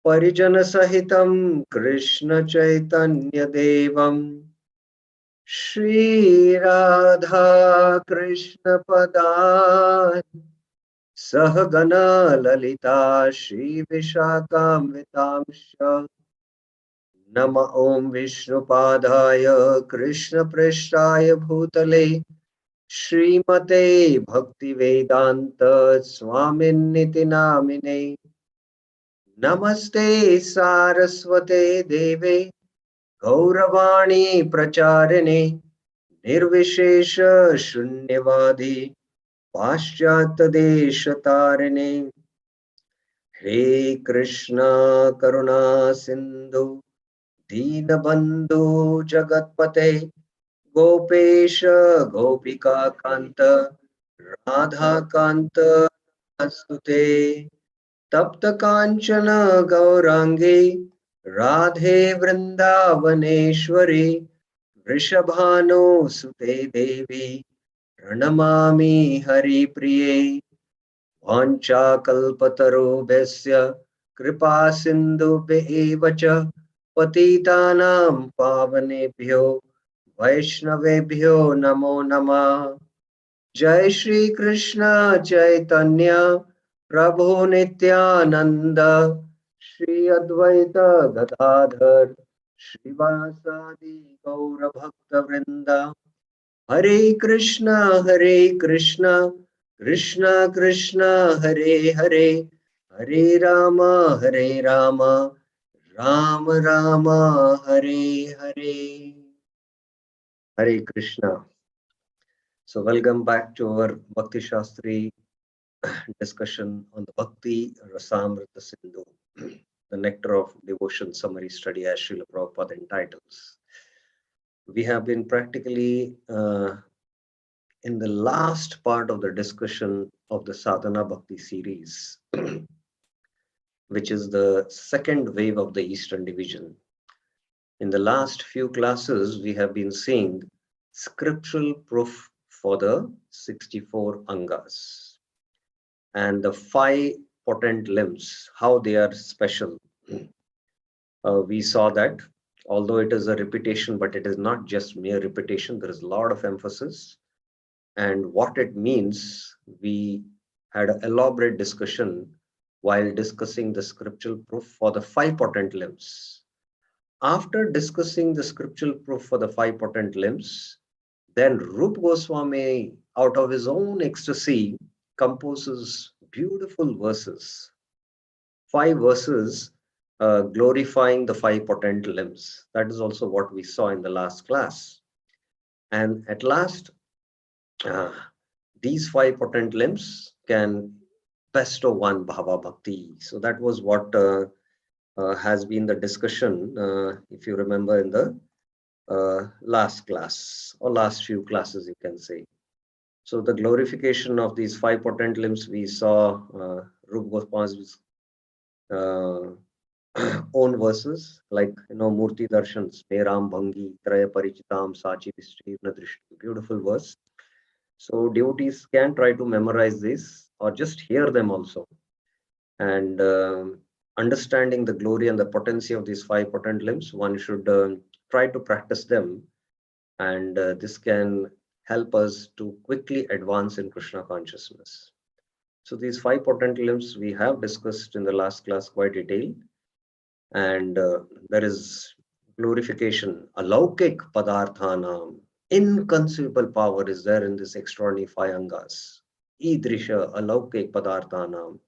Parijana Sahitam Krishna Chaitanya Devam Shri Radha Krishna Padan Sahagana Lalita Shri Vishakam Nama Om Vishnupadaya Krishna Preshtaya Bhutale Srimate Bhakti Vedanta Swaminiti Namine Namaste Saraswate Deve Gauravani Pracharine Nirvishesha Shunyavadi Paschata Deshatarine Hare Krishna Karuna Sindhu Deenabandhu Jagatpate Gopesha Gopika Kanta Radha Kanta Astute Tapta Kanchana Gaurangi Radhe Vrindavaneshwari Vrishabhano Sute Devi Pranamami Hari Priye Vancha Kalpatarubhesya Kripa Sindhubhya eva cha Patitanam Pavanebhyo Vaishnavebhyo Namo Namah Jai Shri Krishna Chaitanya Prabhu Nityananda Shri Advaita Gadadhar Srivasadi Gaura Bhakta Vrinda Hare Krishna Krishna Krishna Hare Hare Hare Rama Rama Rama Hare Hare Hare Krishna. So welcome back to our Bhakti Shastri discussion on the Bhakti Rasamrita Sindhu, the nectar of devotion summary study as Srila Prabhupada entitles. We have been practically in the last part of the discussion of the Sadhana Bhakti series, which is the second wave of the Eastern Division. In the last few classes, we have been seeing scriptural proof for the 64 Angas and the 5 potent limbs, how they are special. We saw that although it is a repetition, but it is not just mere repetition, there is a lot of emphasis. And what it means, we had an elaborate discussion while discussing the scriptural proof for the 5 potent limbs. After discussing the scriptural proof for the 5 potent limbs, then Rupa Goswami, out of his own ecstasy, composes beautiful verses, 5 verses glorifying the 5 potent limbs. That is also what we saw in the last class. And at last, these 5 potent limbs can bestow one Bhava Bhakti. So that was what has been the discussion, if you remember, in the last class or last few classes, you can say. So the glorification of these 5 potent limbs, we saw Rupa Goswami's own verses, like, Murti Darshans, Meram Bhangi, Traya Parichitam, Sachi Vistirna Drishti, beautiful verse. So devotees can try to memorize this or just hear them also. And understanding the glory and the potency of these 5 potent limbs, one should try to practice them. And this can help us to quickly advance in Krishna consciousness. So these 5 potent limbs we have discussed in the last class quite detailed. And there is glorification, alaukik padarthanam, inconceivable power is there in this extraordinary 5 angas. Idrisha alaukik padarthanam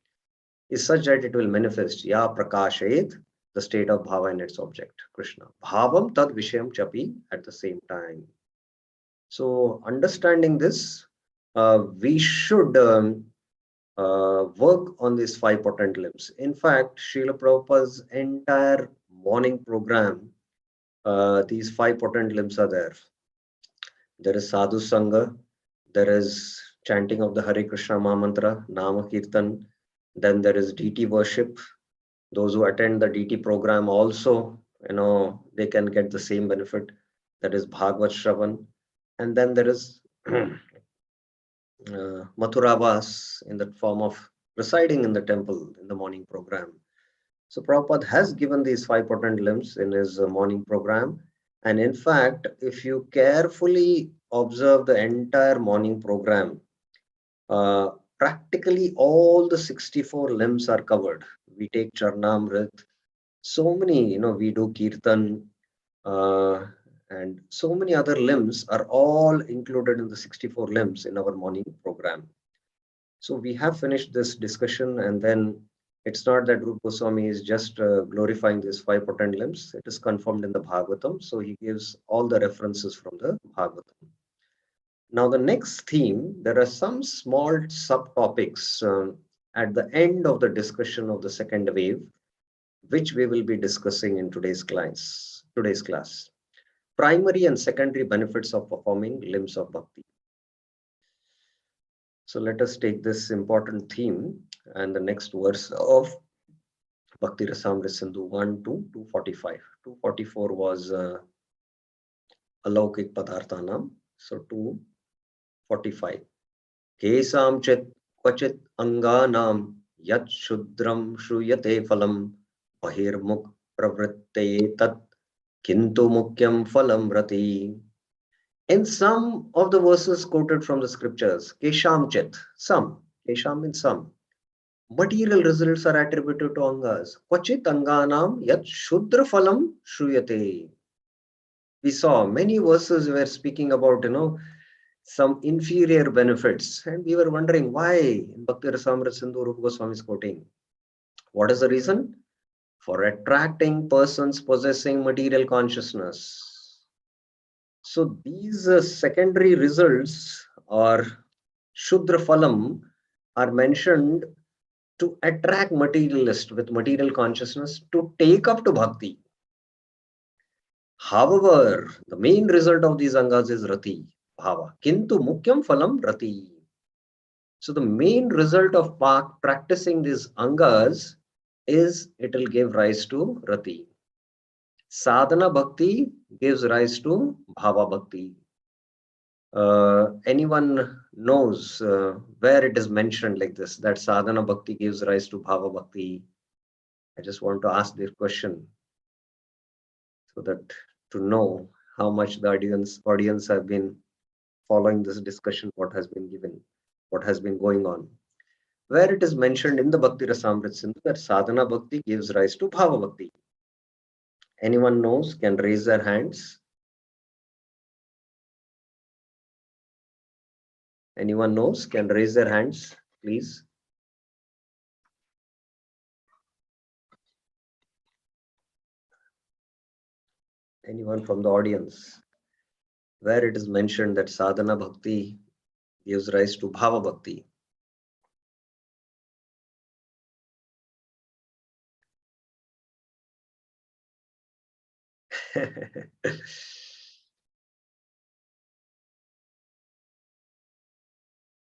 is such that it will manifest ya prakashayet, the state of bhava and its object, Krishna. Bhavam tad vishayam chapi at the same time. So understanding this, we should work on these 5 potent limbs. In fact, Srila Prabhupada's entire morning program, these 5 potent limbs are there. There is Sadhu Sangha, there is chanting of the Hare Krishna Mahamantra, Nama Kirtan, then there is deity worship. Those who attend the deity program also, they can get the same benefit. That is Bhagavad Shravan. And then there is Mathuravas in the form of residing in the temple in the morning program. So Prabhupada has given these 5 potent limbs in his morning program. And in fact, if you carefully observe the entire morning program, uh, practically all the 64 limbs are covered. We take Charnamrit, so many, we do Kirtan, uh, and so many other limbs are all included in the 64 limbs in our morning program. So we have finished this discussion, and then it's not that Rupa Goswami is just glorifying these 5 potent limbs. It is confirmed in the Bhagavatam. So he gives all the references from the Bhagavatam. Now, the next theme, there are some small subtopics at the end of the discussion of the second wave, which we will be discussing in today's class. Primary and secondary benefits of performing limbs of bhakti. So let us take this important theme and the next verse of Bhakti Rasamrita Sindhu 1 to 245. 244 was Alaukik Padarthanam. So 245. Kesam chit kvachit anganam yat shudram shruyate phalam bahirmuk pravritte tat kintu mukyam phalam rati. In some of the verses quoted from the scriptures, Kesham chit, some, Kesham means some. Material results are attributed to angas. Kvachit anganam yat shudra phalam shruyate. We saw many verses were speaking about, some inferior benefits. And we were wondering why in Bhakti Rasamrita Sindhu Rupa Goswami is quoting. What is the reason? For attracting persons possessing material consciousness. So these secondary results or Shudra Phalam are mentioned to attract materialists with material consciousness to take up to bhakti. However, the main result of these angas is rati, bhava. Kintu mukyam phalam rati. So the main result of practicing these angas is it will give rise to rati. Sadhana bhakti gives rise to bhava bhakti. Anyone knows where it is mentioned like this, that sadhana bhakti gives rise to bhava bhakti? I just want to ask this question so that to know how much the audience have been following this discussion, what has been given, what has been going on. Where it is mentioned in the Bhakti Rasamrita Sindhu that sadhana bhakti gives rise to bhava bhakti. Anyone knows can raise their hands. Anyone knows can raise their hands, please. Anyone from the audience, where it is mentioned that sadhana bhakti gives rise to bhava bhakti.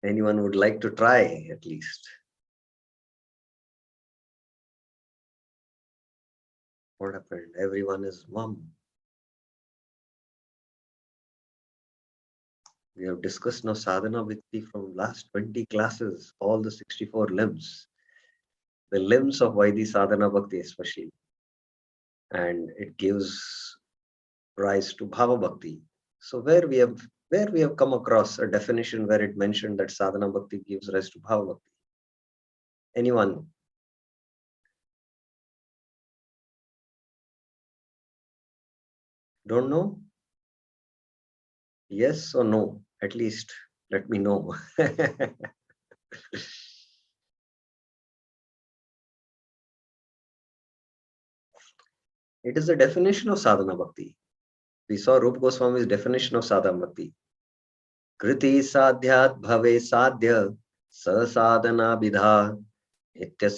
Anyone would like to try at least? What happened? Everyone is mum. We have discussed now sadhana bhakti from last 20 classes, all the 64 limbs, the limbs of Vaidhi sadhana bhakti especially. And it gives rise to bhava bhakti. So where we have come across a definition where it mentioned that sadhana bhakti gives rise to bhava bhakti. Anyone? Don't know? Yes or no? At least let me know. It is the definition of sadhana bhakti. We saw Rupa Goswami's definition of sadhana bhakti. Kriti sadhyat bhave sadhya sa sadhana vidha nitya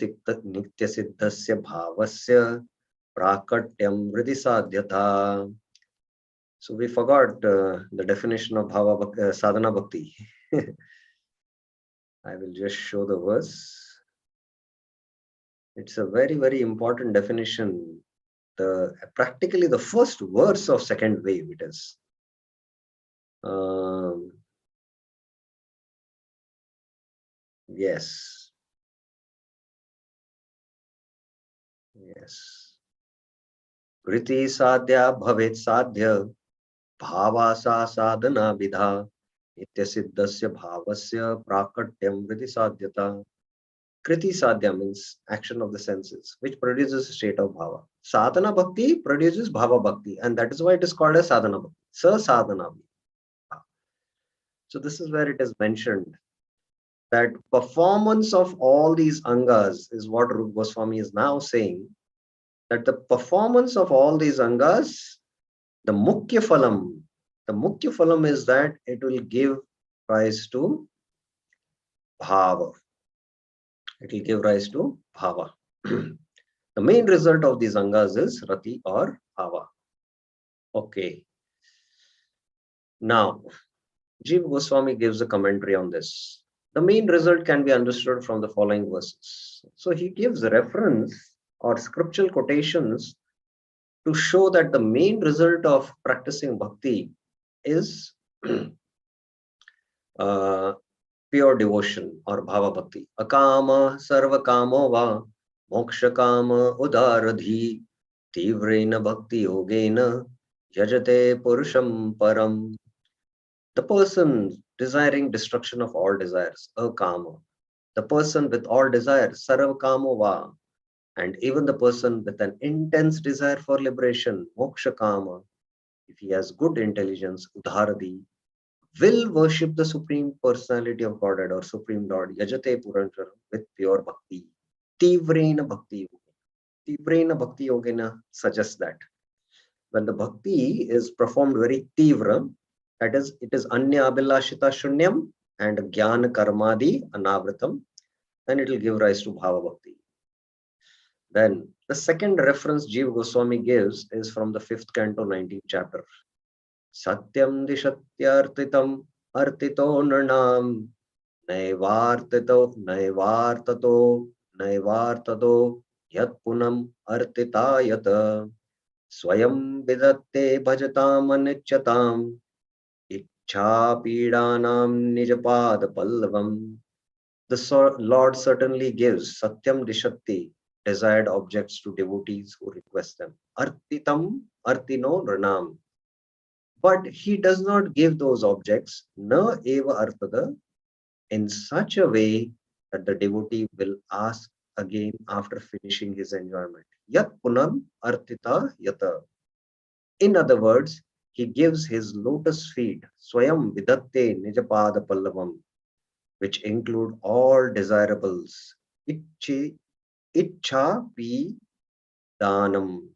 siddhasya bhavasya prakatyam vriddhi sadhyata. So we forgot the definition of sadhana bhakti. I will just show the verse. It's a very, very important definition. Practically the first verse of second wave it is. Yes. Yes. Kriti sadhya bhavet sadhya bhavasa sadhana vidha nitya siddhasya bhavasya prakatyam vriti sadhyata. Kriti sadhya means action of the senses, which produces a state of bhava. Sadhana bhakti produces bhava bhakti, and that is why it is called as sadhana bhakti. Sa sadhana. So this is where it is mentioned that performance of all these angas is what Rupa Goswami is now saying, that the performance of all these angas, the mukhya phalam is that it will give rise to bhava. It will give rise to bhava. The main result of these angas is rati or bhava. Okay. Now, Jiva Goswami gives a commentary on this. The main result can be understood from the following verses. So he gives reference or scriptural quotations to show that the main result of practicing bhakti is uh, pure devotion or bhava bhakti. Akama sarva kamo va moksha kama udaradhi tivrena bhakti yogena yajate purusham param. The person desiring destruction of all desires, akama. The person with all desires, sarva kamo va. And even the person with an intense desire for liberation, moksha kama, if he has good intelligence, udharadi, will worship the Supreme Personality of Godhead or Supreme Lord, Yajate Puranchar, with pure bhakti. Tivrena bhakti yogena. Tivrena bhakti yogena suggests that when the bhakti is performed very tivra, that is, it is anya abhilashita shunyam and jnana karmadi anavritam, then it will give rise to bhava bhakti. Then the second reference Jiva Goswami gives is from the 5th canto, 19th chapter. Satyam dishatyartitam artito nirnam naivartato yat punam artitayata swayam vidatte bhajatam anicchatam ichha pidanam nijapad pallavam. The Lord certainly gives satyam dishatti, desired objects to devotees who request them. Artitam artino nirnam. But he does not give those objects na eva artada in such a way that the devotee will ask again after finishing his enjoyment. Yat punam artita yata. In other words, he gives his lotus feet, swayam vidatte nijapada pallavam, which include all desirables. Ichcha pi danam,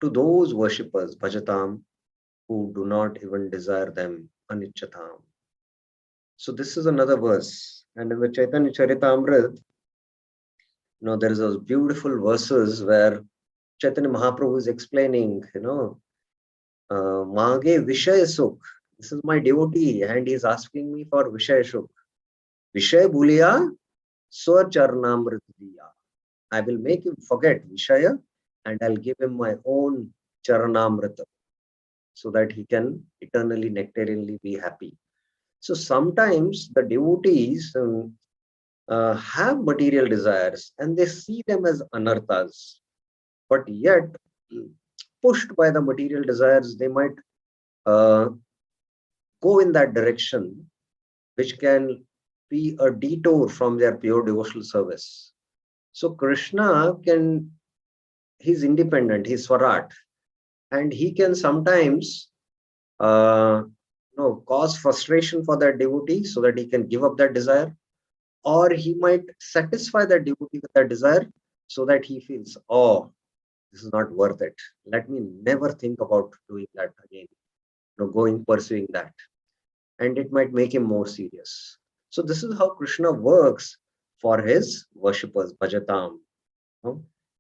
to those worshippers, bhajatam, who do not even desire them, anichatam. So this is another verse. And in the Chaitanya Charitamrita, there is those beautiful verses where Chaitanya Mahaprabhu is explaining, Mage Vishaya Sukh. This is my devotee and he is asking me for Vishaya Sukh. Vishaya Bhuliya Swa Charnamrita Diya. I will make him forget Vishaya and I'll give him my own Charanamrita so that he can eternally, nectarianly be happy. So sometimes the devotees have material desires and they see them as anarthas, but yet pushed by the material desires, they might uh, go in that direction, which can be a detour from their pure devotional service. So Krishna he's independent, he's Swarat, and he can sometimes cause frustration for that devotee so that he can give up that desire, or he might satisfy that devotee with that desire so that he feels, oh, this is not worth it. Let me never think about doing that again, pursuing that. And it might make him more serious. So this is how Krishna works for his worshippers, bhajatam.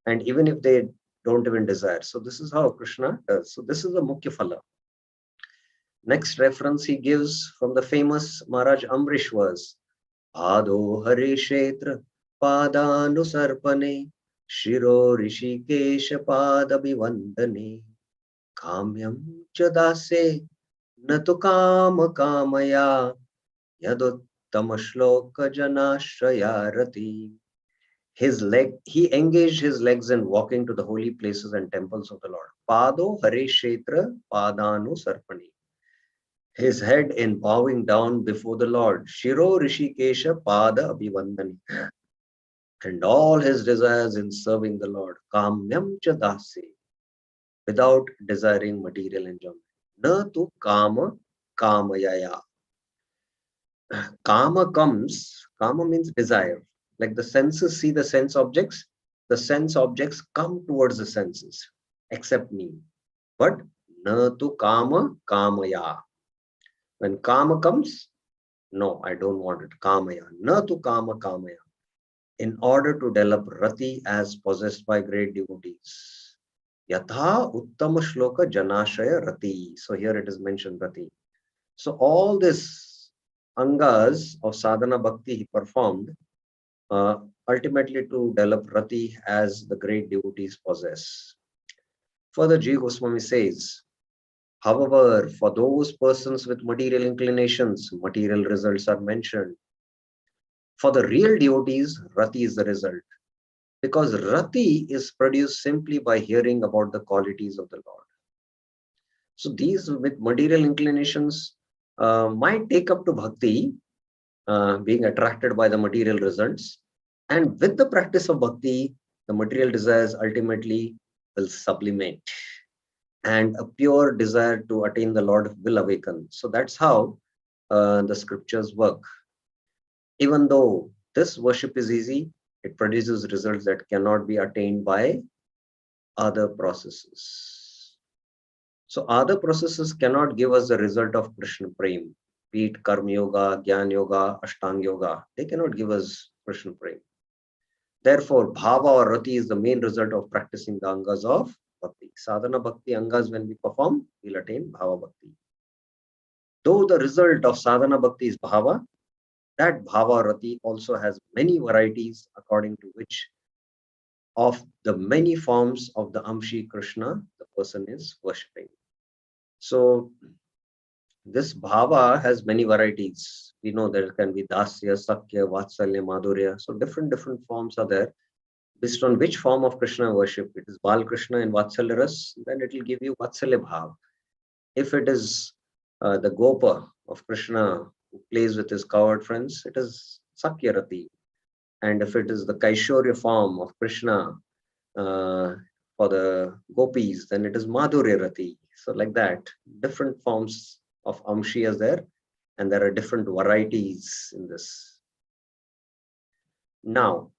And even if they don't even desire. So this is how Krishna does. So this is the mukhya phala. Next reference he gives from the famous Maharaj Amrish was Ado Hare Kshetra Padanusarpane Shiro Rishikesha Padabhivandane Kamyam Chadase Natu Kama Kamaya Yaduttama Shloka Janashraya Rati. He engaged his legs in walking to the holy places and temples of the Lord. Pado Hare Kshetra Padanu Sarpani. His head in bowing down before the Lord. Shiro Rishikesha Pada Abhivandani. And all his desires in serving the Lord. Kamyam cha dasi. Without desiring material enjoyment. Na tu kama kamayaya. Kama means desire. Like the senses see the sense objects, the sense objects come towards the senses, except me. But na tu kama kamaya. When kama comes, no, I don't want it. Kamaya. Na tu kama kamaya. In order to develop rati as possessed by great devotees. Yatha uttama shloka janashaya rati. So here it is mentioned rati. So all this angas of sadhana bhakti he performed ultimately to develop rati as the great devotees possess. Further, G. Goswami says, however, for those persons with material inclinations, material results are mentioned. For the real devotees, rati is the result. Because rati is produced simply by hearing about the qualities of the Lord. So these with material inclinations might take up to bhakti, being attracted by the material results. And with the practice of bhakti, the material desires ultimately will sublimate. And a pure desire to attain the Lord will awaken. So that's how the scriptures work. Even though this worship is easy, it produces results that cannot be attained by other processes. So other processes cannot give us the result of Krishna Prem, be it Karma Yoga, Jnana Yoga, Ashtanga Yoga. They cannot give us Krishna Prem. Therefore, Bhava or Rati is the main result of practicing the Angas of Bhakti. Sadhana Bhakti Angas, when we perform, we'll attain Bhava Bhakti. Though the result of Sadhana Bhakti is Bhava, that Bhava or Rati also has many varieties according to which of the many forms of the Amshi Krishna the person is worshipping. So this bhava has many varieties. We know there can be dasya, sakya, vatsalya, madhurya. So different forms are there. Based on which form of Krishna worship, it is Bal Krishna and Vatsalya Ras, then it will give you Vatsalya Bhav. If it is the Gopa of Krishna who plays with his cowherd friends, it is Sakya Rati. And if it is the Kaishorya form of Krishna for the gopis, then it is Madhurya Rati. So like that, different forms of Amshi is there, and there are different varieties in this. Now,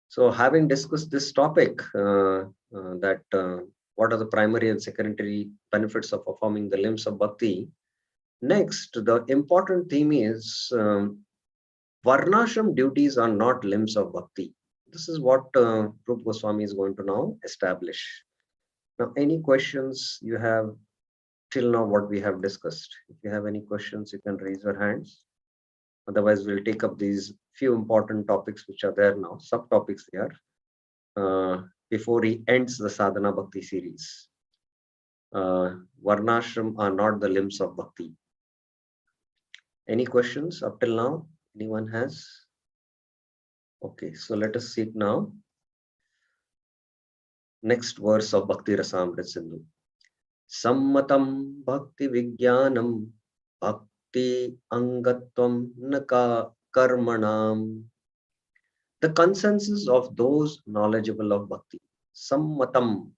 so having discussed this topic, that what are the primary and secondary benefits of performing the limbs of bhakti, next, the important theme is Varnashram duties are not limbs of bhakti. This is what Rupa Goswami is going to now establish. Now, any questions you have till now what we have discussed? If you have any questions, you can raise your hands. Otherwise, we'll take up these few important topics which are there now, subtopics there, before he ends the Sadhana Bhakti series. Varnashram are not the limbs of bhakti. Any questions up till now? Anyone has? Okay, so let us see it now. Next verse of Bhakti Rasamrita Sindhu. Sammatam Bhakti Vijnanam Bhakti Angatvam Naka Karmanam. The consensus of those knowledgeable of Bhakti. Sammatam.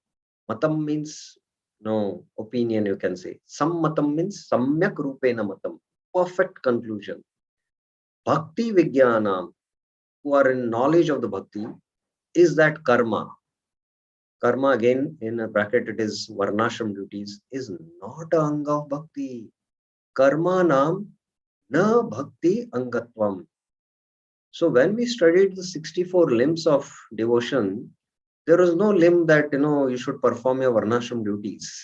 Matam means no opinion, you can say. Sammatam means Samyak Rupena Matam. Perfect conclusion. Bhakti Vijnanam, who are in knowledge of the Bhakti, is that karma. Karma, again, in a bracket, it is Varnashram duties, is not a anga of bhakti. Karma nam na bhakti angatvam. So when we studied the 64 limbs of devotion, there is no limb that, you should perform your Varnashram duties.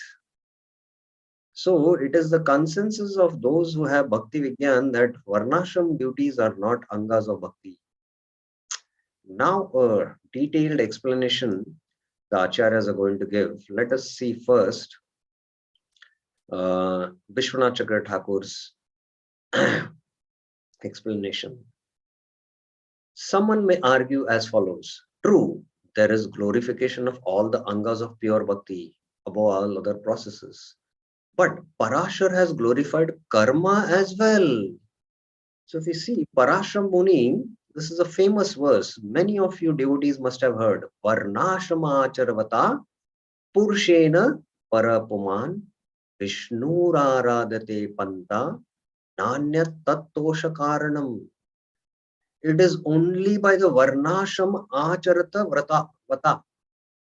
So it is the consensus of those who have Bhakti Vigyan that Varnashram duties are not angas of bhakti. Now a detailed explanation the acharyas are going to give. Let us see first Vishwanath Chakra Thakur's explanation. Someone may argue as follows. True, there is glorification of all the angas of pure bhakti above all other processes. But Parashar has glorified karma as well. So if you see Parashram Muni, this is a famous verse. Many of you devotees must have heard. Varnashrama Charvata Purushena Parapuman Vishnuraradate Panta Nanyat Tattosha Karanam. It is only by the Varnashram Acharata Vata,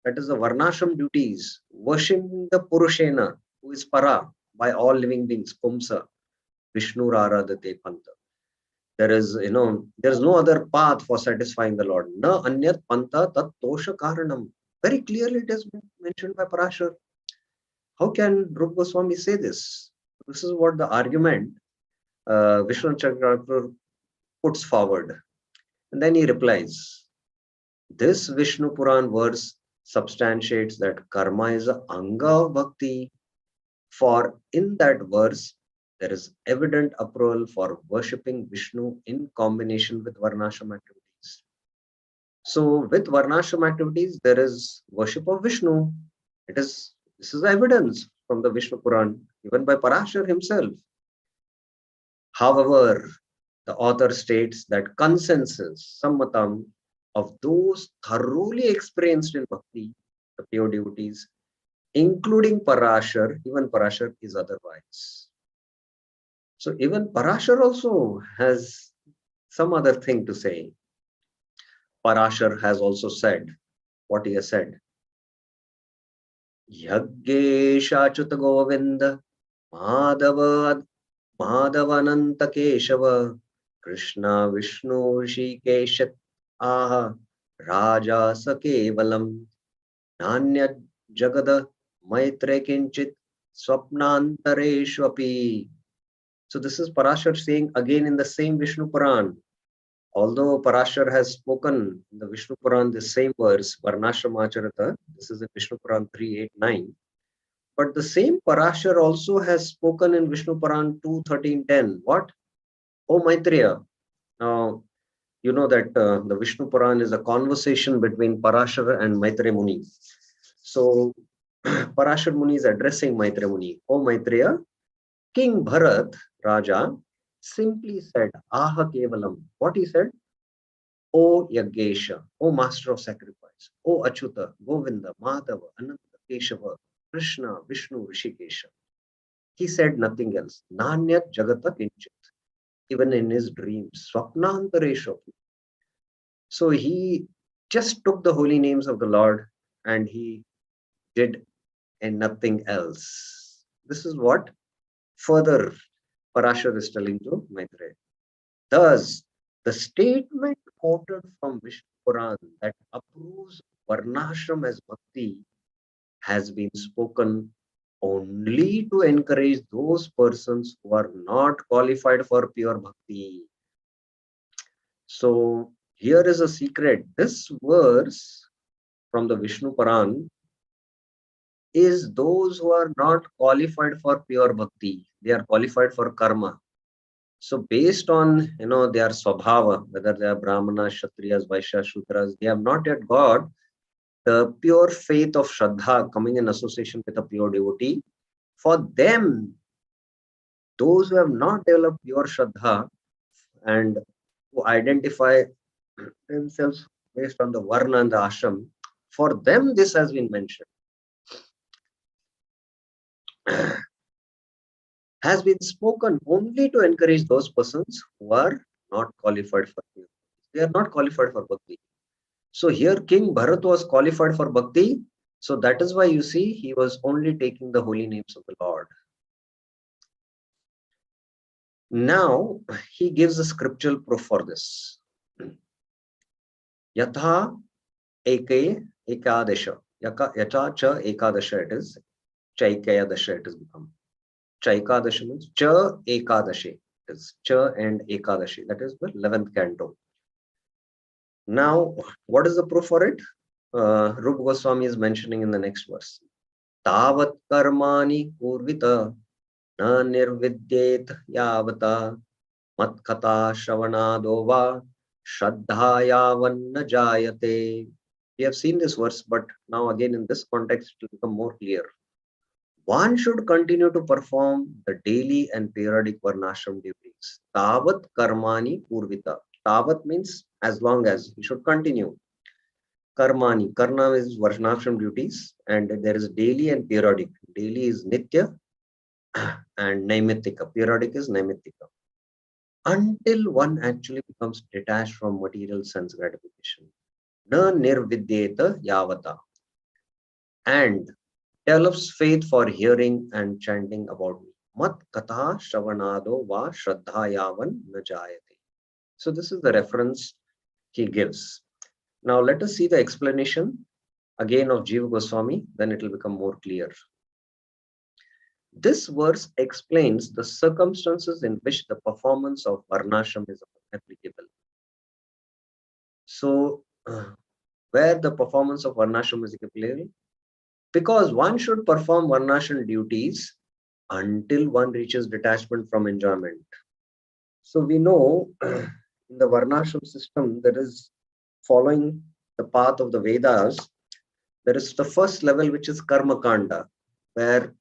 that is the Varnashram duties, worshipping the Purushena, who is Para, by all living beings, Pumsa, Vishnuraradate Panta. There is, there is no other path for satisfying the Lord. Na anyat panta tat tosha karanam. Very clearly it has been mentioned by Parashar. How can Rupa Goswami say this? This is what the argument Vishnu Chakravarti puts forward. And then he replies, this Vishnu Puran verse substantiates that karma is a anga of bhakti. For in that verse, there is evident approval for worshipping Vishnu in combination with Varnashram activities. So with Varnashram activities, there is worship of Vishnu. This is evidence from the Vishnu Puran, even by Parashar himself. However, the author states that consensus, sammatam, of those thoroughly experienced in bhakti, the pure devotees, including Parashar, even Parashar is otherwise. So even Parashar also has some other thing to say. Parashar has also said what he has said. Yaggesha Chuta Govinda Madhavananta Keshava Krishna Vishnu Rishikeshat Aha Raja Sakevalam Nanya Jagada Maitre Kinchit Swapnantareshwapi. So this is Parashar saying again in the same Vishnu Puran. Although Parashar has spoken in the Vishnu Puran the same verse, Varnashramacharata, this is in Vishnu Puran 389. But the same Parashar also has spoken in Vishnu Puran 2.13.10. What? O Maitreya. Now, you know that the Vishnu Puran is a conversation between Parashar and Maitreya Muni. So Parashar Muni is addressing Maitreya Muni. O Maitreya, King Bharat, Raja, simply said, Aha Kevalam. What he said? O Yaggesha, O Master of Sacrifice, O Achyuta, Govinda, Madhava, Ananta, Keshava, Krishna, Vishnu, Rishikesha. He said nothing else. Nanyat Jagata Kinchit. Even in his dreams, Swapnantaresha. So he just took the holy names of the Lord and he did and nothing else. This is what further Parashar is telling to Maitreya. Thus, the statement quoted from Vishnu Puran that approves Varnashram as bhakti has been spoken only to encourage those persons who are not qualified for pure bhakti. So here is a secret. This verse from the Vishnu Puran is those who are not qualified for pure bhakti. They are qualified for karma. So based on their swabhava, whether they are Brahmanas, Kshatriyas, Vaishyas, Shudras, they have not yet got the pure faith of Shraddha coming in association with a pure devotee. For them, those who have not developed pure Shraddha and who identify themselves based on the Varna and the Ashram, for them this has been mentioned. Has been spoken only to encourage those persons who are not qualified for bhakti. They are not qualified for bhakti. So here King Bharat was qualified for bhakti. So that is why you see he was only taking the holy names of the Lord. Now he gives a scriptural proof for this. Yatha ekadasha. Yatha cha ekadasha it is. Chaikayadasha it is become. Chaikadasha means cha ekadashi. It is cha and ekadashi. That is the 11th canto. Now, what is the proof for it? Rupa Goswami is mentioning in the next verse. Tavat karmani kurvita na nirvidyet yavata matkata shravanadova Shraddhayavan na jayate. We have seen this verse, but now again in this context it will become more clear. One should continue to perform the daily and periodic varnashram duties. Tavat karmani purvita. Tavat means as long as. He should continue. Karmani. Karma is varnashram duties, and there is daily and periodic. Daily is nitya and naimittika. Periodic is naimittika. Until one actually becomes detached from material sense gratification. Na nirvidyeta yavata. And develops faith for hearing and chanting about me. Mat katha shravanado va shraddhayavan najayate. So this is the reference he gives. Now let us see the explanation again of Jiva Goswami, then it will become more clear. This verse explains the circumstances in which the performance of varnashram is applicable. So, where the performance of varnashram is applicable? Because one should perform varnashram duties until one reaches detachment from enjoyment. So we know in the varnashram system, there is following the path of the Vedas. There is the first level, which is karma kanda, where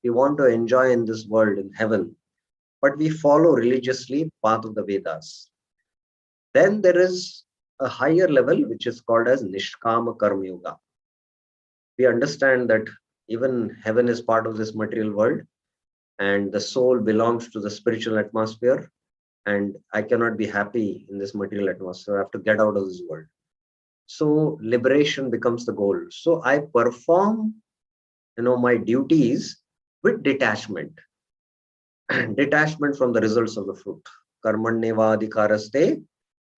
we want to enjoy in this world, in heaven, but we follow religiously the path of the Vedas. Then there is a higher level, which is called as Nishkama Karma Yoga. We understand that even heaven is part of this material world, and the soul belongs to the spiritual atmosphere, and I cannot be happy in this material atmosphere. I have to get out of this world. So liberation becomes the goal. So I perform, my duties with detachment. Detachment from the results of the fruit. Karmanyeva adhikaraste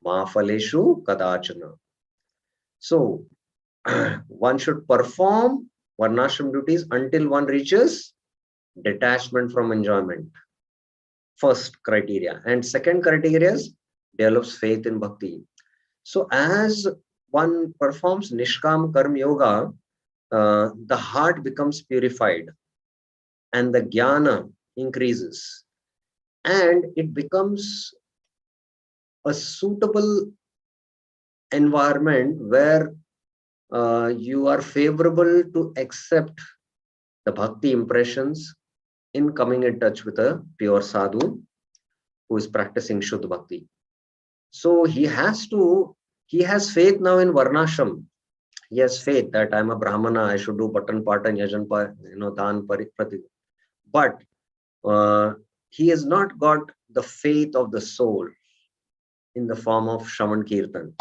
ma phaleshu kadachana. So one should perform varnashram duties until one reaches detachment from enjoyment. First criteria. And second criteria is develops faith in bhakti. So as one performs Nishkam Karma Yoga, the heart becomes purified and the jnana increases, and it becomes a suitable environment where you are favorable to accept the bhakti impressions in coming in touch with a pure sadhu who is practicing Shuddha Bhakti. So he has faith now in Varnashram. He has faith that I'm a Brahmana, I should do Patan Patan, Yajan, Dan, Prati. But he has not got the faith of the soul in the form of Shravan Kirtan.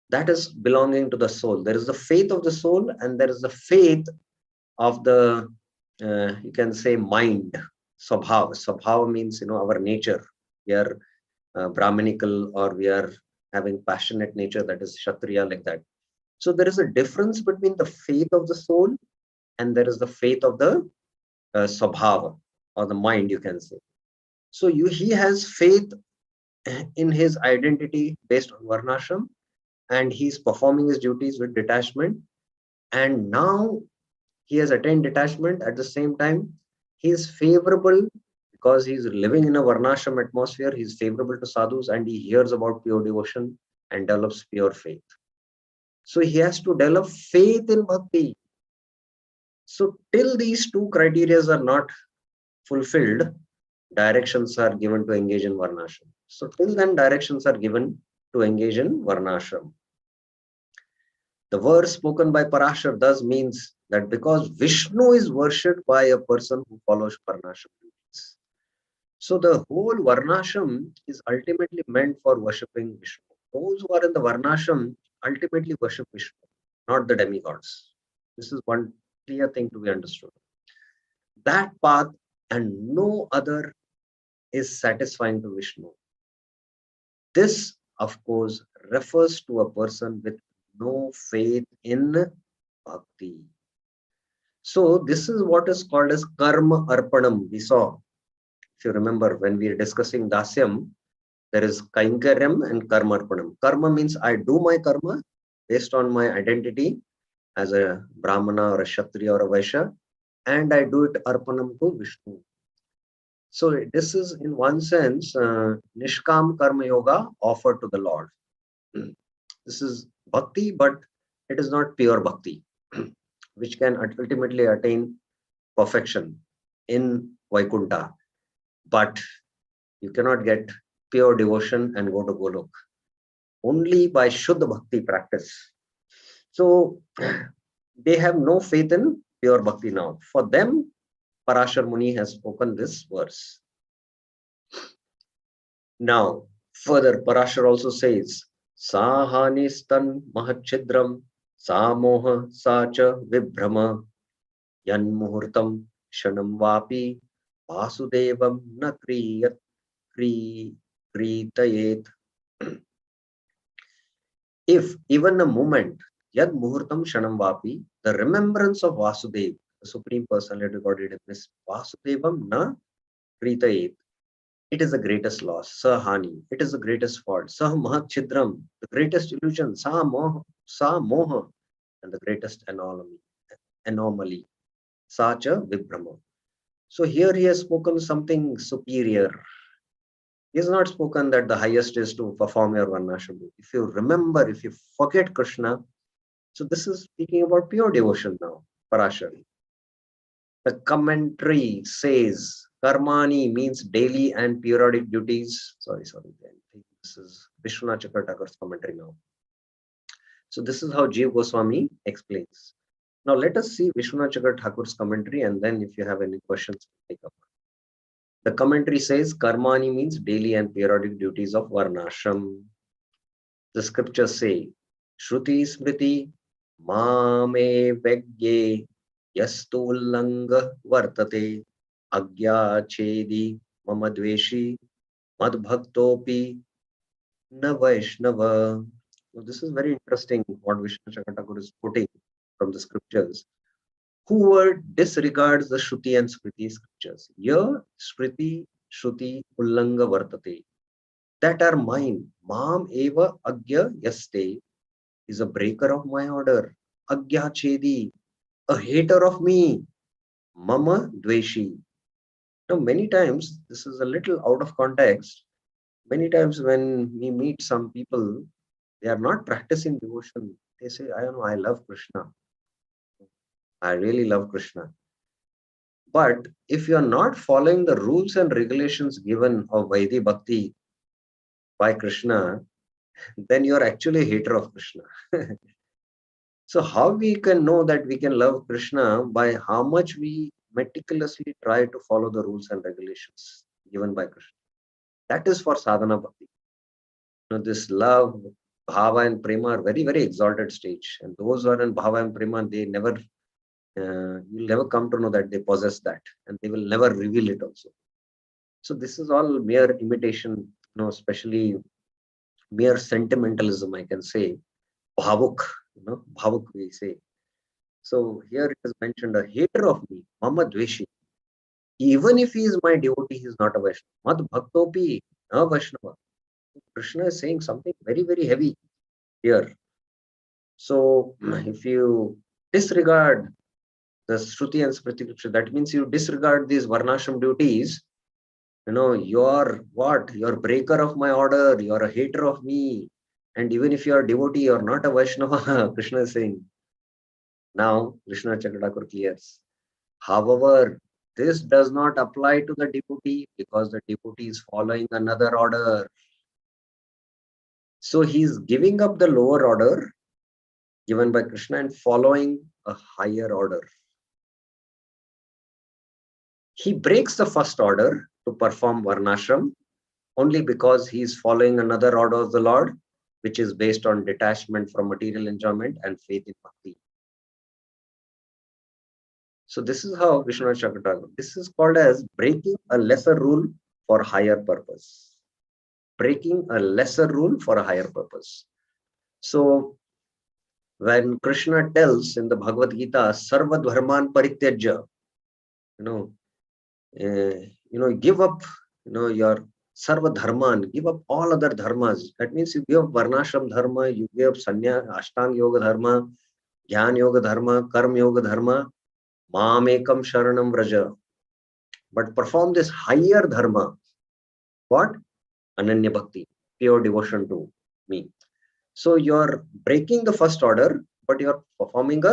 That is belonging to the soul. There is the faith of the soul, and there is the faith of the, you can say, mind. Swabhava. Swabhava means, our nature. We are Brahminical, or we are having passionate nature, that is Kshatriya, like that. So there is a difference between the faith of the soul and there is the faith of the Swabhava, or the mind, you can say. So he has faith in his identity based on Varnashram, and he's performing his duties with detachment. And now he has attained detachment. At the same time, he is favorable because he's living in a Varnashram atmosphere. He's favorable to sadhus, and he hears about pure devotion and develops pure faith. So he has to develop faith in bhakti. So till these two criteria are not fulfilled, directions are given to engage in Varnashram. So till then, directions are given to engage in Varnashram. The verse spoken by Parashar thus means that because Vishnu is worshipped by a person who follows Varnashram duties. So the whole Varnashram is ultimately meant for worshipping Vishnu. Those who are in the Varnashram ultimately worship Vishnu, not the demigods. This is one clear thing to be understood. That path and no other is satisfying to Vishnu. This, of course, refers to a person with no faith in bhakti. So this is what is called as karma arpanam. We saw, if you remember, when we are discussing dasyam, there is kainkaryam and karma arpanam. Karma means I do my karma based on my identity as a Brahmana or a Kshatriya or a Vaishya, and I do it arpanam to Vishnu. So this is in one sense Nishkam Karma Yoga offered to the Lord. This is bhakti, but it is not pure bhakti, which can ultimately attain perfection in Vaikuntha. But you cannot get pure devotion and go to Golok. Only by Shuddha Bhakti practice. So they have no faith in pure bhakti now. For them, Parashar Muni has spoken this verse. Now, further, Parashar also says, Sahanistan mahachidram samoha sacha vibhrama yan muhurtam shanam vapi vasudevam na kritayet. If even a moment, yad muhurtam shanam vapi, the remembrance of Vasudev, the Supreme Personality of Godhead, is Vasudevam na kritayet. It is the greatest loss. Sahani. It is the greatest fault. Sah mahat chidram. The greatest illusion. Sa moha. And the greatest anomaly. Sacha vibhrama. So here he has spoken something superior. He has not spoken that the highest is to perform your varnashram. If you remember, if you forget Krishna, so this is speaking about pure devotion now, Parashar. The commentary says karmani means daily and periodic duties. Sorry. I think this is Vishwanath Chakravarti's commentary now. So this is how Jiva Goswami explains. Now let us see Vishwanath Chakravarti's commentary, and then if you have any questions, take up. The commentary says karmani means daily and periodic duties of varnashram. The scriptures say Shruti Smriti Mame Vegye Yastulanga Vartate Agya Chedi Mamadveshi Madbhaktopi Na Vaishnava. So this is very interesting what Vishnu Chakravarti is quoting from the scriptures. Whoever disregards the Shruti and Smriti scriptures, here Smriti, Shruti, Ullanga Vartate, that are mine. Mam eva agya yaste is a breaker of my order. Agya chedi, a hater of me. Mama dveshi. Now, many times, this is a little out of context. Many times when we meet some people, they are not practicing devotion. They say, I don't know, I love Krishna. I really love Krishna. But if you are not following the rules and regulations given of Vaidhi Bhakti by Krishna, then you are actually a hater of Krishna. So how we can know that we can love Krishna? By how much we meticulously try to follow the rules and regulations given by Krishna. That is for sadhana bhakti. This love, bhava and prema are very, very exalted stage. And those who are in bhava and prema, they never, you'll never come to know that they possess that. And they will never reveal it also. So this is all mere imitation, especially mere sentimentalism, I can say. Bhavuk, bhavuk we say. So here it is mentioned, a hater of me, Mama Dveshi. Even if he is my devotee, he is not a Vaishnava. Mad Bhaktopi, a Vaishnava. Krishna is saying something very, very heavy here. So if you disregard the Shruti and Smriti, that means you disregard these Varnashram duties, you're what? You're a breaker of my order, you're a hater of me. And even if you're a devotee, you're not a Vaishnava, Krishna is saying. Now, Krishna Chakravarti clears. However, this does not apply to the devotee because the devotee is following another order. So he is giving up the lower order given by Krishna and following a higher order. He breaks the first order to perform Varnashram only because he is following another order of the Lord, which is based on detachment from material enjoyment and faith in bhakti. So this is how Vishwanath Chakravarti, this is called as breaking a lesser rule for higher purpose. Breaking a lesser rule for a higher purpose. So when Krishna tells in the Bhagavad Gita, Sarva Dharman Parityajya, give up, your Sarva Dharman, give up all other dharmas. That means you give up Varnashram Dharma, you give up Sanya, Ashtanga Yoga Dharma, Jnana Yoga Dharma, Karma Yoga Dharma, Mamekam Sharanam Vraja. but perform this higher dharma. What? Ananya Bhakti, pure devotion to me. So you're breaking the first order, but you're performing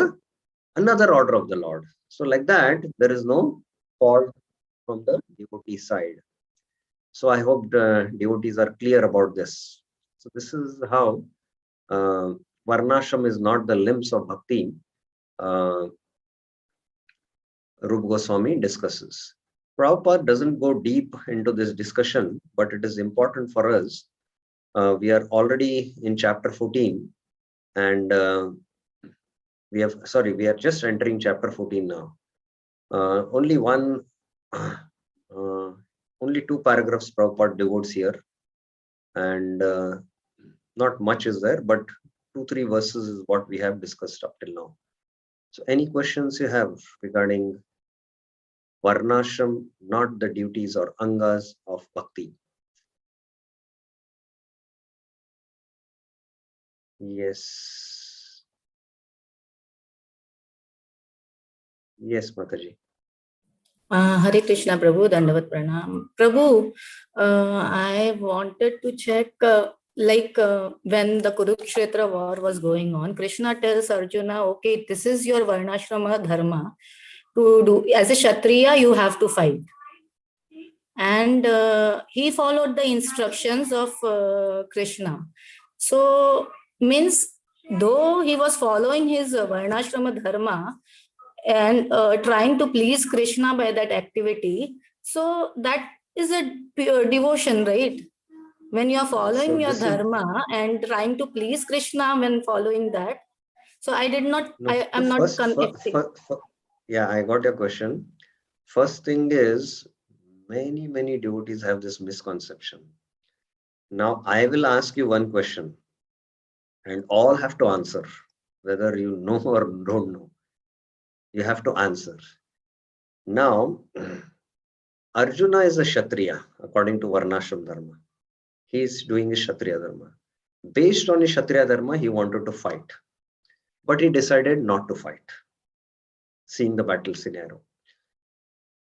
another order of the Lord. So like that, there is no fault from the devotee side. So I hope the devotees are clear about this. So this is how Varnashram is not the limbs of bhakti. Rupa Goswami discusses. Prabhupada doesn't go deep into this discussion, but it is important for us. We are already in chapter 14, and we are just entering chapter 14 now. Only two paragraphs Prabhupada devotes here, and not much is there, but 2-3 verses is what we have discussed up till now. So any questions you have regarding Varnashram, not the duties or angas of bhakti? Yes. Yes, Mataji. Hare Krishna, Prabhu, Dandavat Pranam. Prabhu, I wanted to check, when the Kurukshetra war was going on, Krishna tells Arjuna, okay, this is your Varnashrama dharma. To do as a Kshatriya, you have to fight. And he followed the instructions of Krishna. So, means, though he was following his Varnashrama dharma, and trying to please Krishna by that activity, so that is a pure devotion, right? When you are following your dharma and trying to please Krishna when following that. So I did not, I'm not connecting. Yeah, I got your question. First thing is, many devotees have this misconception. Now I will ask you one question, and all have to answer, whether you know or don't know. You have to answer. Now, Arjuna is a Kshatriya according to Varnashram Dharma. He is doing his Kshatriya Dharma. Based on his Kshatriya Dharma, he wanted to fight. But he decided not to fight, seeing the battle scenario.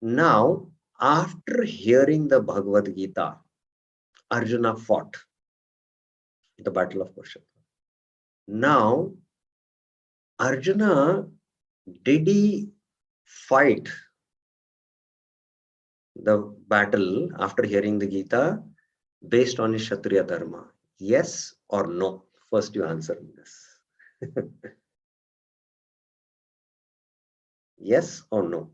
Now, after hearing the Bhagavad Gita, Arjuna fought the battle of Kurukshetra. Now, Arjuna, did he fight the battle after hearing the Gita based on his Kshatriya Dharma? Yes or no? First you answer this. Yes or no?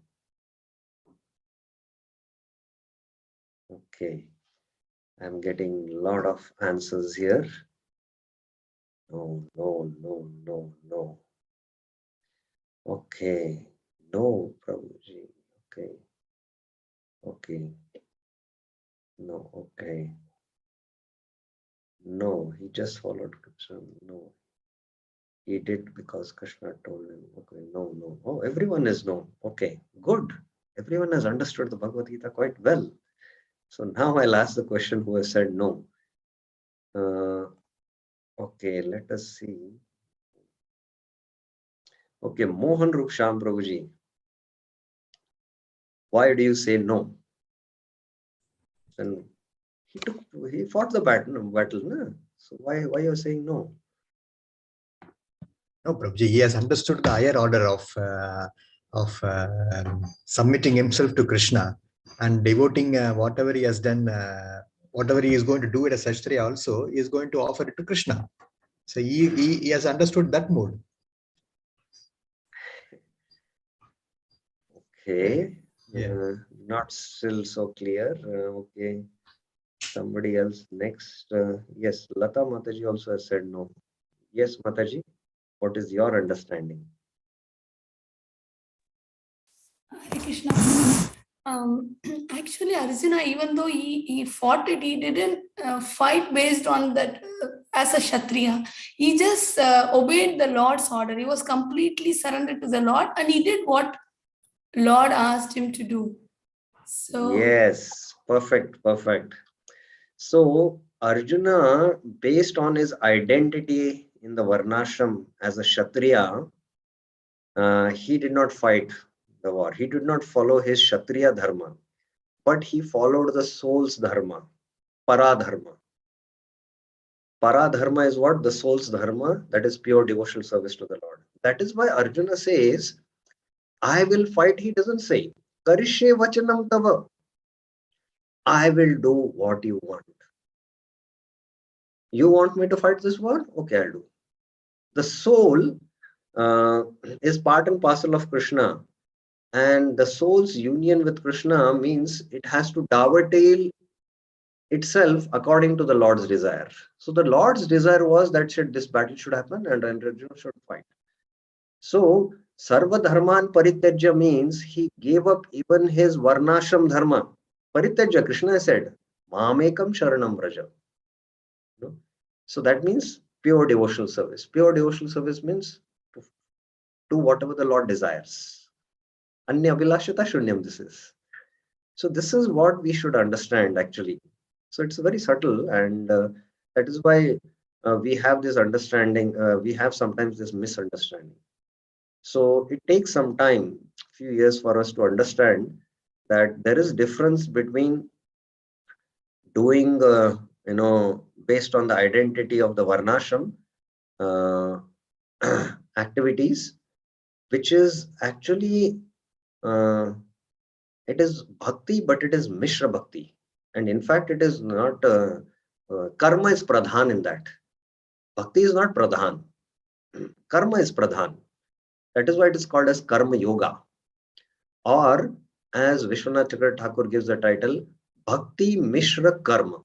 Okay. I'm getting a lot of answers here. No. Okay. No, Prabhuji. Okay. No, okay. No, he just followed Krishna. No. He did because Krishna told him. Okay, no. Oh, everyone is no. Okay, good. Everyone has understood the Bhagavad Gita quite well. So now I'll ask the question who has said no. Okay, let us see. Okay, Mohan Rup Sham Prabhuji. Why do you say no? And he fought the battle, no? So why are you saying no? No, Prabhuji, he has understood the higher order of submitting himself to Krishna and devoting whatever he has done, whatever he is going to do at a Kshatriya also, he is going to offer it to Krishna. So he has understood that mode. Okay. Yeah. Not still so clear. Okay. Somebody else next. Yes, Lata Mataji also has said no. Yes, Mataji, what is your understanding? Hare Krishna. Actually, Arjuna, even though he fought it, he didn't fight based on that as a Kshatriya. He just obeyed the Lord's order. He was completely surrendered to the Lord, and he did what Lord asked him to do. So yes, perfect. So Arjuna, based on his identity in the Varnashram as a Kshatriya, he did not fight the war. He did not follow his Kshatriya Dharma. but he followed the soul's dharma, paradharma. Paradharma is what? The soul's dharma, that is pure devotional service to the Lord. That is why Arjuna says, I will fight. He doesn't say, Karishye vachanam tava. I will do what you want. You want me to fight this war? Okay, I'll do. The soul is part and parcel of Krishna. And the soul's union with Krishna means it has to dovetail itself according to the Lord's desire. So the Lord's desire was that this battle should happen and Arjuna should fight. So Sarva Dharman Parityajya means he gave up even his Varnashram Dharma. Parityajya, Krishna said, Mamekam Sharanam Vraja. So that means pure devotional service. Pure devotional service means to do whatever the Lord desires. Anya Vilashata Shunyam, this is. So this is what we should understand actually. So it's very subtle, and that is why we have this understanding, we have sometimes this misunderstanding. So it takes some time, few years for us to understand that there is difference between doing, based on the identity of the Varnashram activities, which is actually, it is bhakti, but it is Mishra Bhakti. And in fact, it is not, karma is pradhan in that. Bhakti is not pradhan. Karma is pradhan. That is why it is called as Karma Yoga. Or as Vishwanath Chakravarti Thakur gives the title, Bhakti Mishra Karma.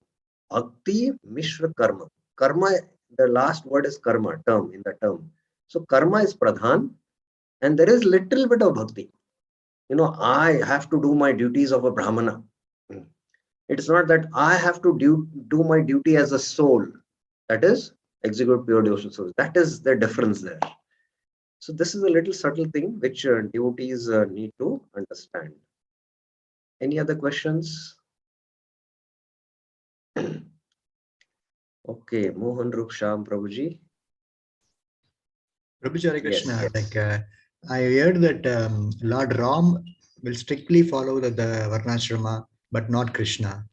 Bhakti Mishra Karma. Karma, the last word is karma, term, in the term. So karma is pradhan, and there is little bit of bhakti. I have to do my duties of a Brahmana. It's not that I have to do my duty as a soul. That is, execute pure devotional service. That is the difference there. So this is a little subtle thing which devotees need to understand. Any other questions? Okay, Mohan Rup Sham Prabhuji. Prabhuji Hare Krishna, Yes. like I heard that Lord Ram will strictly follow the Varnashrama, but not Krishna.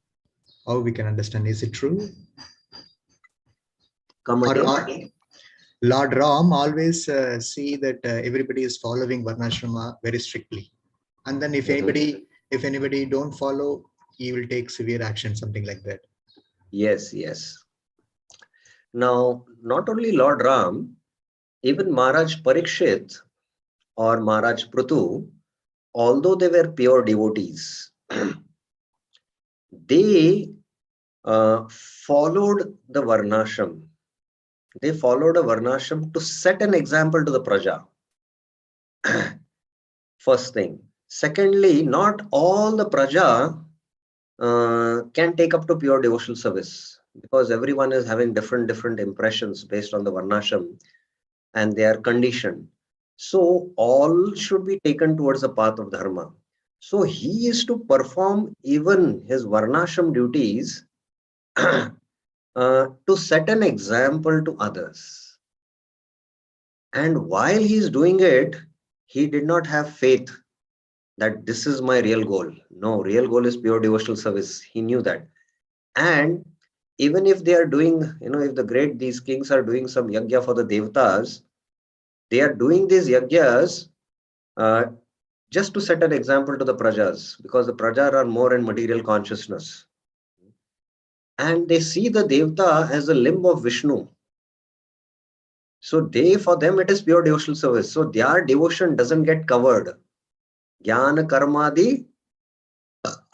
How we can understand? Is it true? Come again. Lord Ram always see that everybody is following Varnashrama very strictly, and then if anybody don't follow, he will take severe action, something like that. Yes, yes. Now, not only Lord Ram, even Maharaj Parikshit or Maharaj Prutu, although they were pure devotees, they followed the Varnashram. They followed a Varnashram to set an example to the Praja. First thing. Secondly, not all the Praja can take up to pure devotional service, because everyone is having different impressions based on the Varnashram, and they are conditioned. So all should be taken towards the path of Dharma. So he is to perform even his Varnashram duties to set an example to others. And while he is doing it, he did not have faith that this is my real goal. No, real goal is pure devotional service. He knew that. And even if they are doing, if these kings are doing some yajna for the devatas, they are doing these yajnas just to set an example to the prajas, because the prajas are more in material consciousness. And they see the devata as a limb of Vishnu. So for them, it is pure devotional service. So their devotion doesn't get covered. Jnana karmadi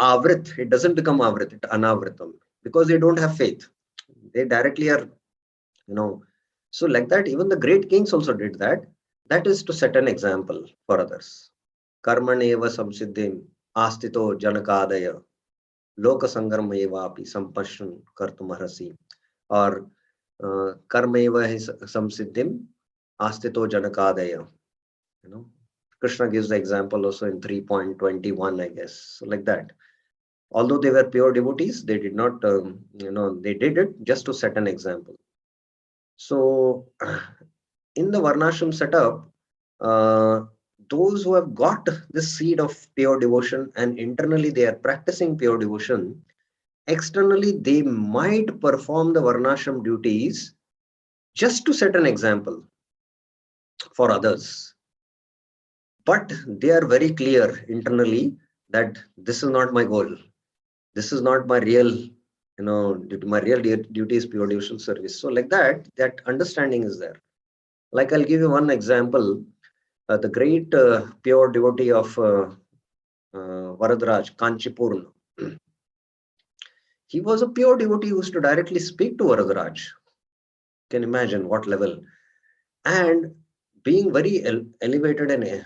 avrit. It doesn't become avrit, anavritam, because they don't have faith. They directly are, So like that, even the great kings also did that. That is to set an example for others. Karmaneva samsiddhim astito janakadaya lokasangarma evapi sampashran kartumarasi. Or karmeva samsiddhim astito janakadaya. Krishna gives the example also in 3.21, I guess. So like that. Although they were pure devotees, they did not, they did it just to set an example. So in the Varnashram setup, those who have got this seed of pure devotion and internally they are practicing pure devotion, externally they might perform the varnashram duties just to set an example for others. But they are very clear internally that this is not my goal. This is not my real, my real duty is pure devotional service. So like that understanding is there. Like I'll give you one example. The great pure devotee of Varadaraj, Kanchipurna. He was a pure devotee who used to directly speak to Varadaraj. You can imagine what level. And being very elevated and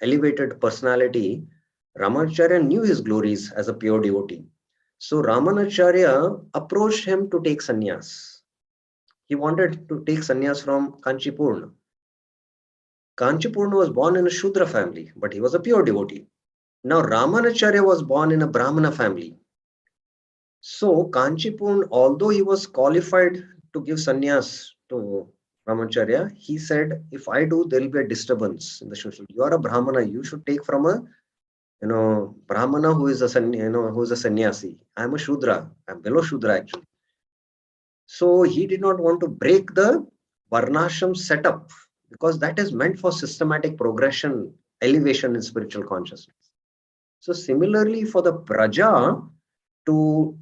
elevated personality, Ramanacharya knew his glories as a pure devotee. So Ramanacharya approached him to take sannyas. He wanted to take sannyas from Kanchipurna. Kanchipurna was born in a Shudra family, but he was a pure devotee. Now Ramanacharya was born in a Brahmana family. So Kanchipurna, although he was qualified to give sannyas to Ramanacharya, he said, if I do, there will be a disturbance in the social. You are a Brahmana, you should take from a Brahmana who is a sannyasi. I am a Shudra. I am below Shudra actually. So he did not want to break the Varnashram setup because that is meant for systematic progression, elevation in spiritual consciousness. So similarly for the Praja to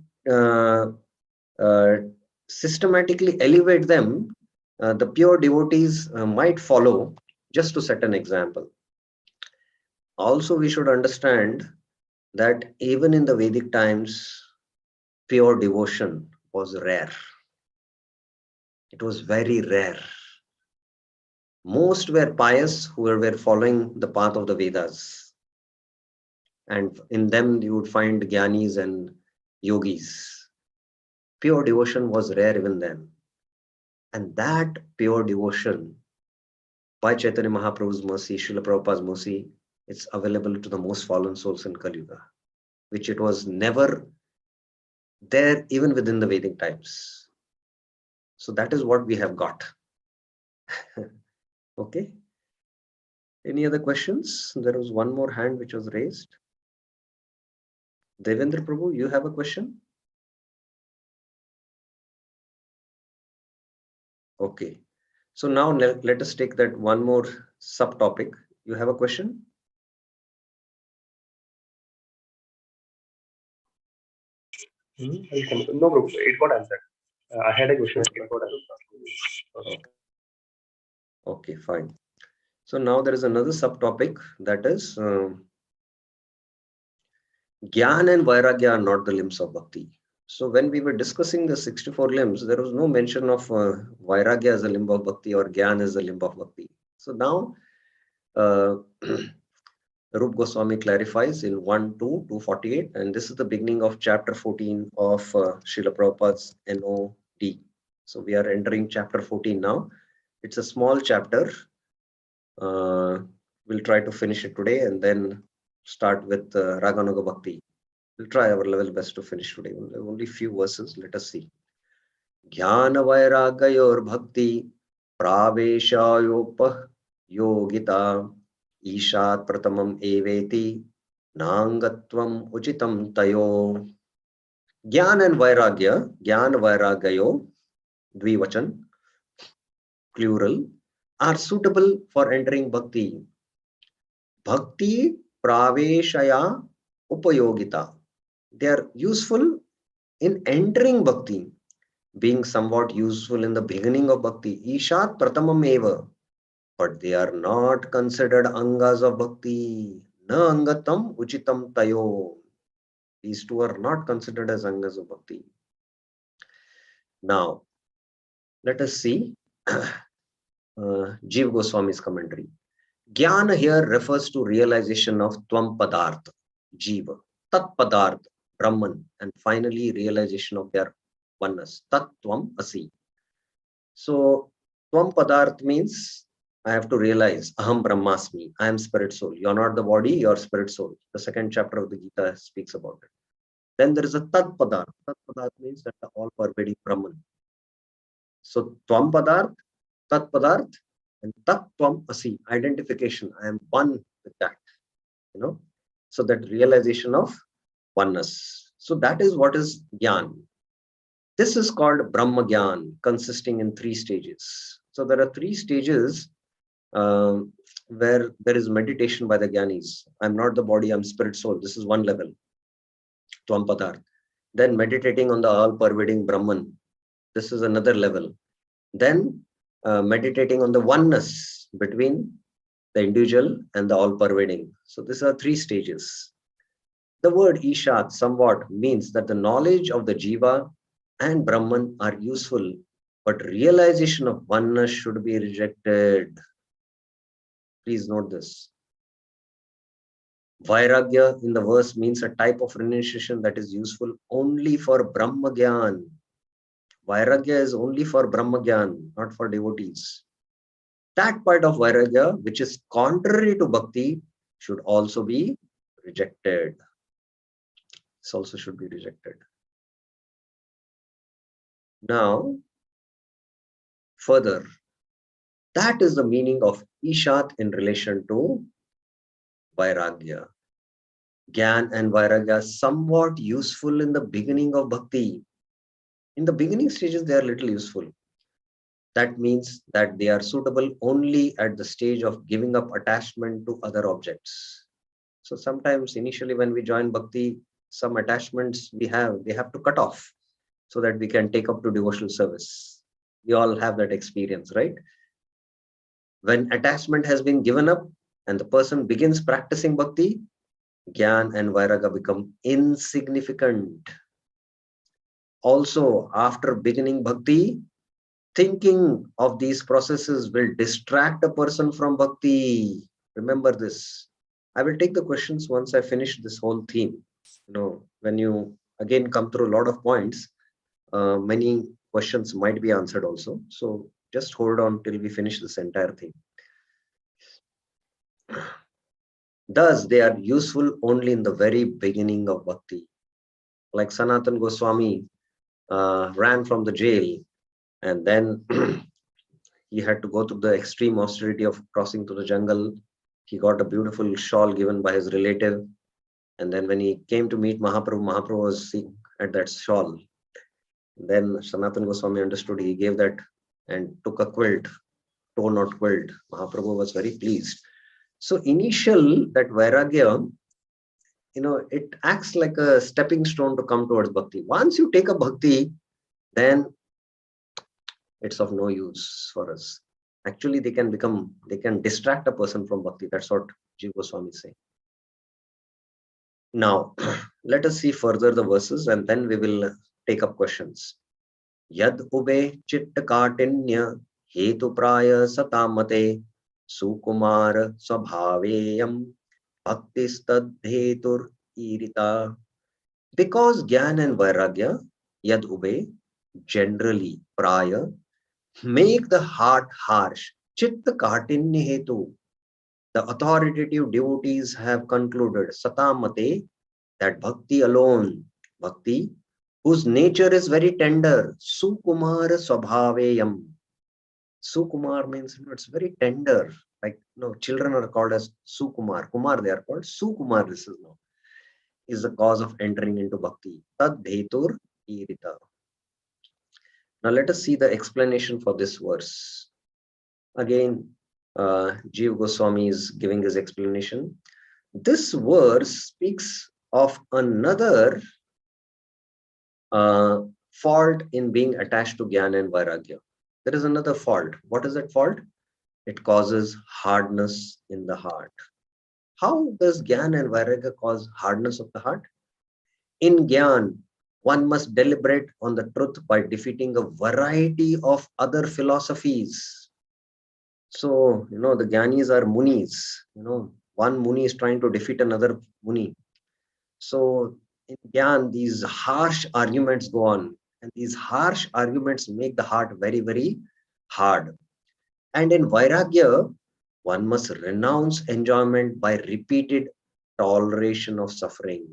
systematically elevate them, the pure devotees might follow just to set an example. Also, we should understand that even in the Vedic times, pure devotion was rare. It was very rare. Most were pious who were following the path of the Vedas. And in them, you would find Gyanis and Yogis. Pure devotion was rare even then. And that pure devotion, by Chaitanya Mahaprabhu's mercy, Srila Prabhupada's mercy, it's available to the most fallen souls in Kali Yuga, which it was never there even within the Vedic times. So that is what we have got. Okay. Any other questions? There was one more hand which was raised. Devendra Prabhu, you have a question? Okay. So now let us take that one more subtopic. You have a question? No, bro, it got answered. I had a question. It got answered. Okay, fine. So now there is another subtopic, that is Gyan and Vairagya are not the limbs of Bhakti. So when we were discussing the 64 limbs, there was no mention of Vairagya as a limb of Bhakti or Gyan as a limb of Bhakti. So now Rup Goswami clarifies in 1.2.248, and this is the beginning of chapter 14 of Srila Prabhupada's NOD. So we are entering chapter 14 now. It's a small chapter. We'll try to finish it today and then start with Raganuga Bhakti. We'll try our level best to finish today. Only few verses. Let us see. Jnana Vairagayor Bhakti Praveshayopah Yogita Ishat Pratamam Eveti Nangatvam Uchitam Tayo. Gyan and Vairagya, Gyan Vairagayo, Dvivachan, plural, are suitable for entering Bhakti. Bhakti Praveshaya Upayogita. They are useful in entering Bhakti, being somewhat useful in the beginning of Bhakti. Ishat Pratamam Eva. But they are not considered Angas of Bhakti. Na Angatam Uchitam Tayo. These two are not considered as Angas of Bhakti. Now, let us see Jiva Goswami's commentary. Jnana here refers to realization of Tvam Padarth, Jiva, Tat Padarth, Brahman, and finally realization of their oneness, Tat Tvam Asi. So, Tvam Padarth means I have to realize Aham Brahmasmi, I am spirit soul. You are not the body, you are spirit soul. The second chapter of the Gita speaks about it. Then there is a Tat Padarth. Tat Padarth means that the all pervading Brahman. So, Tvam Padarth, Tat Padarth, And Tattvam Asi, identification, I am one with that, so that realization of oneness. So that is what is Gyan. This is called Brahma Gyan, consisting in 3 stages. So there are 3 stages where there is meditation by the Gyanis. I'm not the body, I'm spirit soul. This is one level, Tvam Padarth. Then meditating on the all-pervading Brahman. This is another level. Then meditating on the oneness between the individual and the all-pervading. So these are 3 stages. The word Ishat somewhat means that the knowledge of the Jiva and Brahman are useful, but realization of oneness should be rejected. Please note this. Vairagya in the verse means a type of renunciation that is useful only for Brahma Gyan. Vairagya is only for Brahma Gyan, not for devotees. That part of Vairagya, which is contrary to Bhakti, should also be rejected. This also should be rejected. Now, further, that is the meaning of Ishat in relation to Vairagya. Gyan and Vairagya are somewhat useful in the beginning of Bhakti. In the beginning stages, they are little useful. That means that they are suitable only at the stage of giving up attachment to other objects. So sometimes initially when we join Bhakti, some attachments they have to cut off so that we can take up to devotional service. We all have that experience, right? When attachment has been given up and the person begins practicing Bhakti, Gyan and Vairagya become insignificant. Also, after beginning Bhakti, thinking of these processes will distract a person from Bhakti. Remember this. I will take the questions once I finish this whole theme. When you again come through a lot of points, many questions might be answered also. So just hold on till we finish this entire thing. Thus, they are useful only in the very beginning of Bhakti. Like Sanatana Goswami ran from the jail, and then he had to go through the extreme austerity of crossing to the jungle. He got a beautiful shawl given by his relative. And then when he came to meet Mahaprabhu, Mahaprabhu was seeing at that shawl. Then Sanatana Goswami understood. He gave that and took a quilt, torn-out quilt. Mahaprabhu was very pleased. So initial, that Vairagya, it acts like a stepping stone to come towards Bhakti. Once you take a Bhakti, then it's of no use for us. Actually, they can distract a person from Bhakti. That's what Jiva Goswami is saying. Now, let us see further the verses and then we will take up questions. Yad ube chitta katinya hetu praya satamate sukumar swabhaveyam bhaktistad hetur irita. Because Gyan and Vairagya, yad ube, generally praya, make the heart harsh. Chitta katinya hetu. The authoritative devotees have concluded, Satamate, that Bhakti alone, Bhakti, whose nature is very tender, Sukumar Swabhaveyam. Sukumar means it's very tender. Like children are called as Sukumar. Kumar they are called. Sukumar, this is the cause of entering into Bhakti. Tad Dhetur Irita. Now let us see the explanation for this verse. Again, Jiva Goswami is giving his explanation. This verse speaks of another fault in being attached to Jnana and Vairagya. There is another fault. What is that fault? It causes hardness in the heart. How does Jnana and Vairagya cause hardness of the heart? In Jnana, one must deliberate on the truth by defeating a variety of other philosophies. So, the Jnanis are Munis. One Muni is trying to defeat another Muni. So, in Jnana, these harsh arguments go on. And these harsh arguments make the heart very, very hard. And in Vairagya, one must renounce enjoyment by repeated toleration of suffering.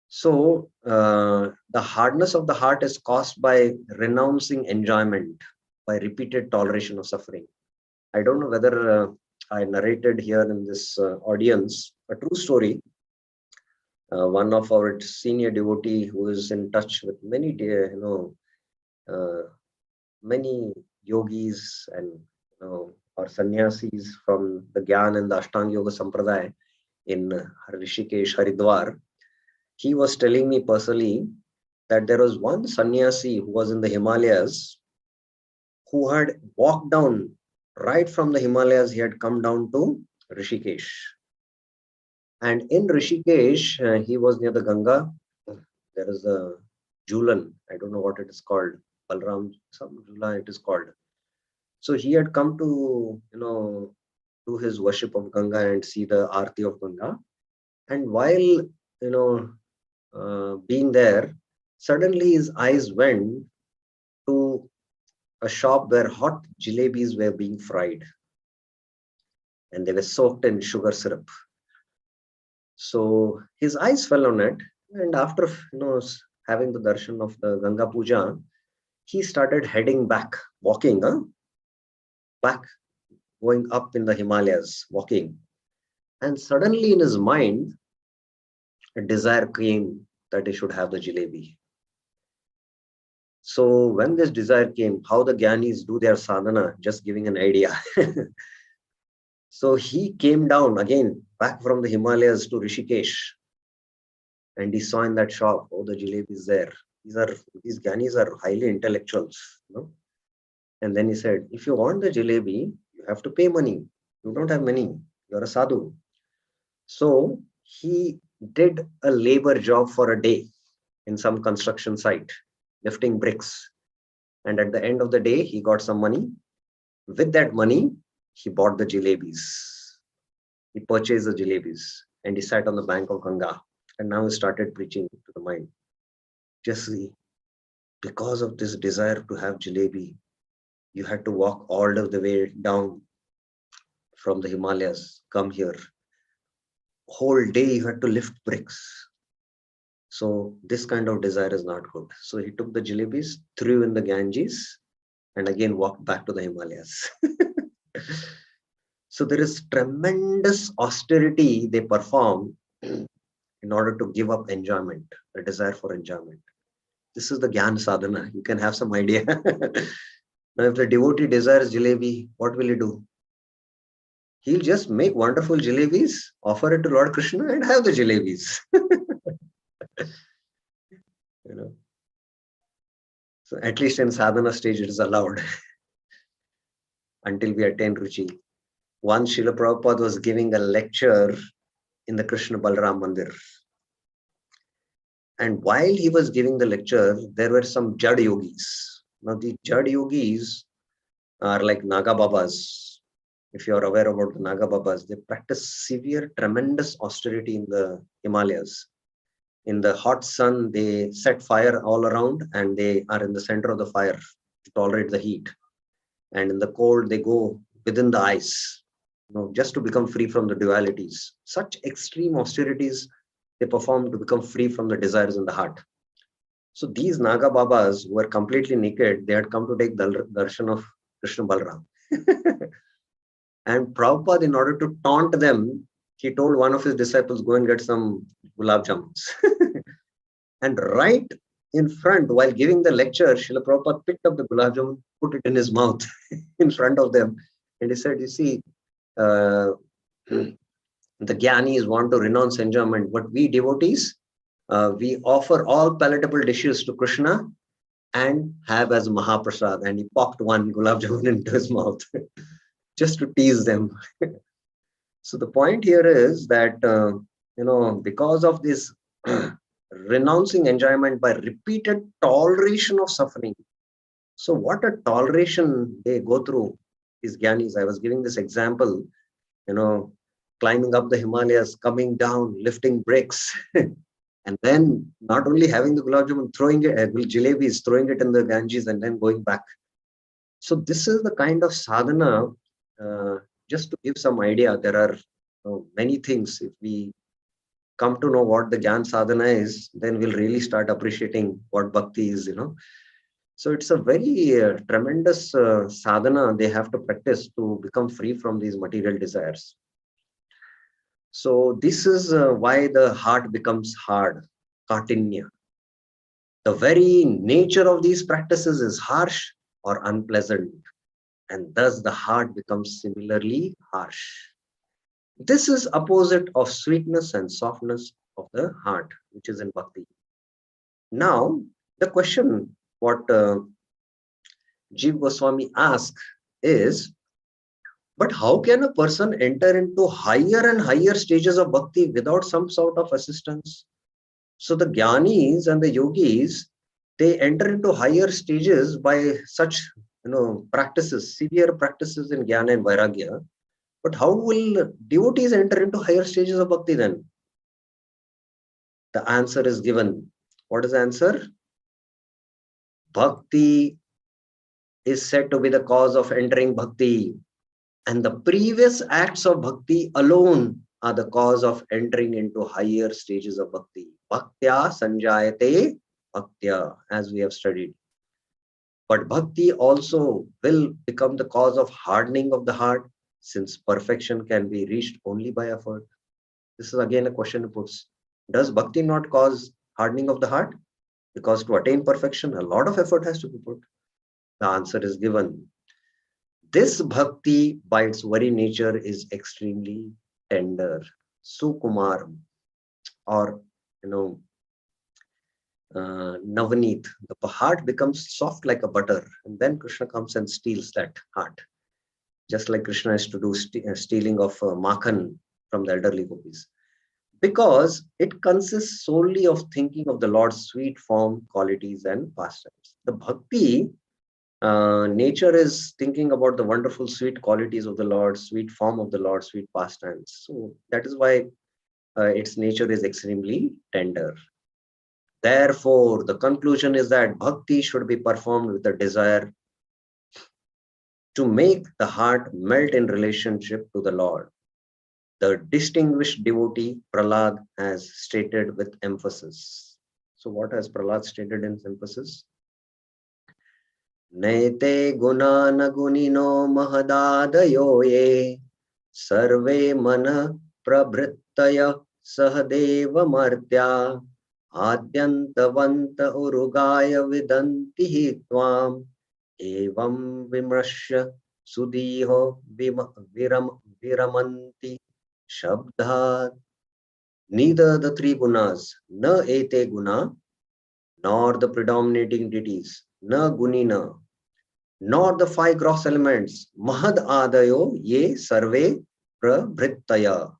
So, the hardness of the heart is caused by renouncing enjoyment by repeated toleration of suffering. I don't know whether I narrated here in this audience a true story. One of our senior devotee who is in touch with many, many yogis and or sannyasis from the Gyan and the Ashtanga Yoga Sampradaya in Rishikesh, Haridwar. He was telling me personally that there was one sannyasi who was in the Himalayas who had walked down right from the Himalayas. He had come down to Rishikesh. And in Rishikesh, he was near the Ganga. There is a Julan. I don't know what it is called. Balram, some Jula it is called. So he had come to, do his worship of Ganga and see the Aarti of Ganga. And while, being there, suddenly his eyes went to a shop where hot jalebis were being fried. And they were soaked in sugar syrup. So his eyes fell on it. And after, having the darshan of the Ganga Puja, he started heading back, walking, back, going up in the Himalayas, walking. And suddenly in his mind, a desire came that he should have the jalebi. So when this desire came, how the Gyanis do their sadhana, just giving an idea. So he came down again, back from the Himalayas to Rishikesh. And he saw in that shop, oh, the jalebi is there. These Gyanis are highly intellectuals. And then he said, if you want the jalebi, you have to pay money. You don't have money. You're a sadhu. So he did a labor job for a day in some construction site, lifting bricks. And at the end of the day, he got some money. With that money, he bought the jalebis. He purchased the jalebis and he sat on the bank of Ganga. And now he started preaching to the mind. Just see, because of this desire to have jalebi, you had to walk all of the way down from the Himalayas, come here. Whole day you had to lift bricks. So this kind of desire is not good. So he took the jalebis, threw in the Ganges, and again walked back to the Himalayas. So there is tremendous austerity they perform in order to give up enjoyment, the desire for enjoyment. This is the Gyan Sadhana. You can have some idea. Now, if the devotee desires jalebi, what will he do? He'll just make wonderful jalebis, offer it to Lord Krishna and have the jalebis. So at least in sadhana stage, it is allowed until we attain Ruchi. Once Srila Prabhupada was giving a lecture in the Krishna Balram Mandir. And while he was giving the lecture, there were some Jad Yogis. Now, the Jad Yogis are like Naga Babas. If you are aware about the Naga Babas, they practice severe, tremendous austerity in the Himalayas. In the hot sun, they set fire all around and they are in the center of the fire to tolerate the heat. And in the cold, they go within the ice, just to become free from the dualities. Such extreme austerities they perform to become free from the desires in the heart. So these Naga Babas who were completely naked, they had come to take the darshan of Krishna Balram. And Prabhupada, in order to taunt them, he told one of his disciples, go and get some gulab jamuns. And right in front, while giving the lecture, Srila Prabhupada picked up the gulab jamun, put it in his mouth in front of them. And he said, you see, the Gyanis want to renounce enjoyment, but we devotees, we offer all palatable dishes to Krishna and have as Mahaprasad. And he popped one gulab jamun into his mouth just to tease them. So the point here is that, because of this renouncing enjoyment by repeated toleration of suffering. So what a toleration they go through, these Gyanis. I was giving this example, climbing up the Himalayas, coming down, lifting bricks, and then not only having the gulab jamun, throwing it, jalebis, throwing it in the Ganges and then going back. So this is the kind of sadhana, just to give some idea, there are many things. If we come to know what the Gyan sadhana is, then we'll really start appreciating what bhakti is, So it's a very tremendous sadhana they have to practice to become free from these material desires. So this is why the heart becomes hard, katinya. The very nature of these practices is harsh or unpleasant, and thus the heart becomes similarly harsh. This is opposite of sweetness and softness of the heart, which is in bhakti. Now, the question what Jiva Goswami asks is, but how can a person enter into higher and higher stages of bhakti without some sort of assistance? So the jnanis and the yogis, they enter into higher stages by such practices, severe practices in jnana and vairagya. But how will devotees enter into higher stages of bhakti then? The answer is given. What is the answer? Bhakti is said to be the cause of entering bhakti, and the previous acts of bhakti alone are the cause of entering into higher stages of bhakti. Bhaktya sanjayate bhaktya, as we have studied. But bhakti also will become the cause of hardening of the heart, since perfection can be reached only by effort. This is again a question it puts. Does bhakti not cause hardening of the heart? Because to attain perfection, a lot of effort has to be put. The answer is given. This bhakti, by its very nature, is extremely tender, sukumar, or Navaneet. The heart becomes soft like a butter, and then Krishna comes and steals that heart. Just like Krishna is to do stealing of makhan from the elderly gopis. Because it consists solely of thinking of the Lord's sweet form, qualities, and pastimes. The bhakti nature is thinking about the wonderful sweet qualities of the Lord, sweet form of the Lord, sweet pastimes. So that is why its nature is extremely tender. Therefore, the conclusion is that bhakti should be performed with a desire to make the heart melt in relationship to the Lord. The distinguished devotee Prahlad has stated with emphasis. So what has Prahlad stated in emphasis? Naite gunana gunino mahadadayo ye sarve mana prabhrittaya sahadeva martya adyantavanta urugaya vidanti tvam evam vimrashya sudhiho viramanti shabdhat. Neither the three gunas, na ete guna, nor the predominating deities, na gunina, nor the five gross elements, mahad adayo ye sarve prabhrittaya,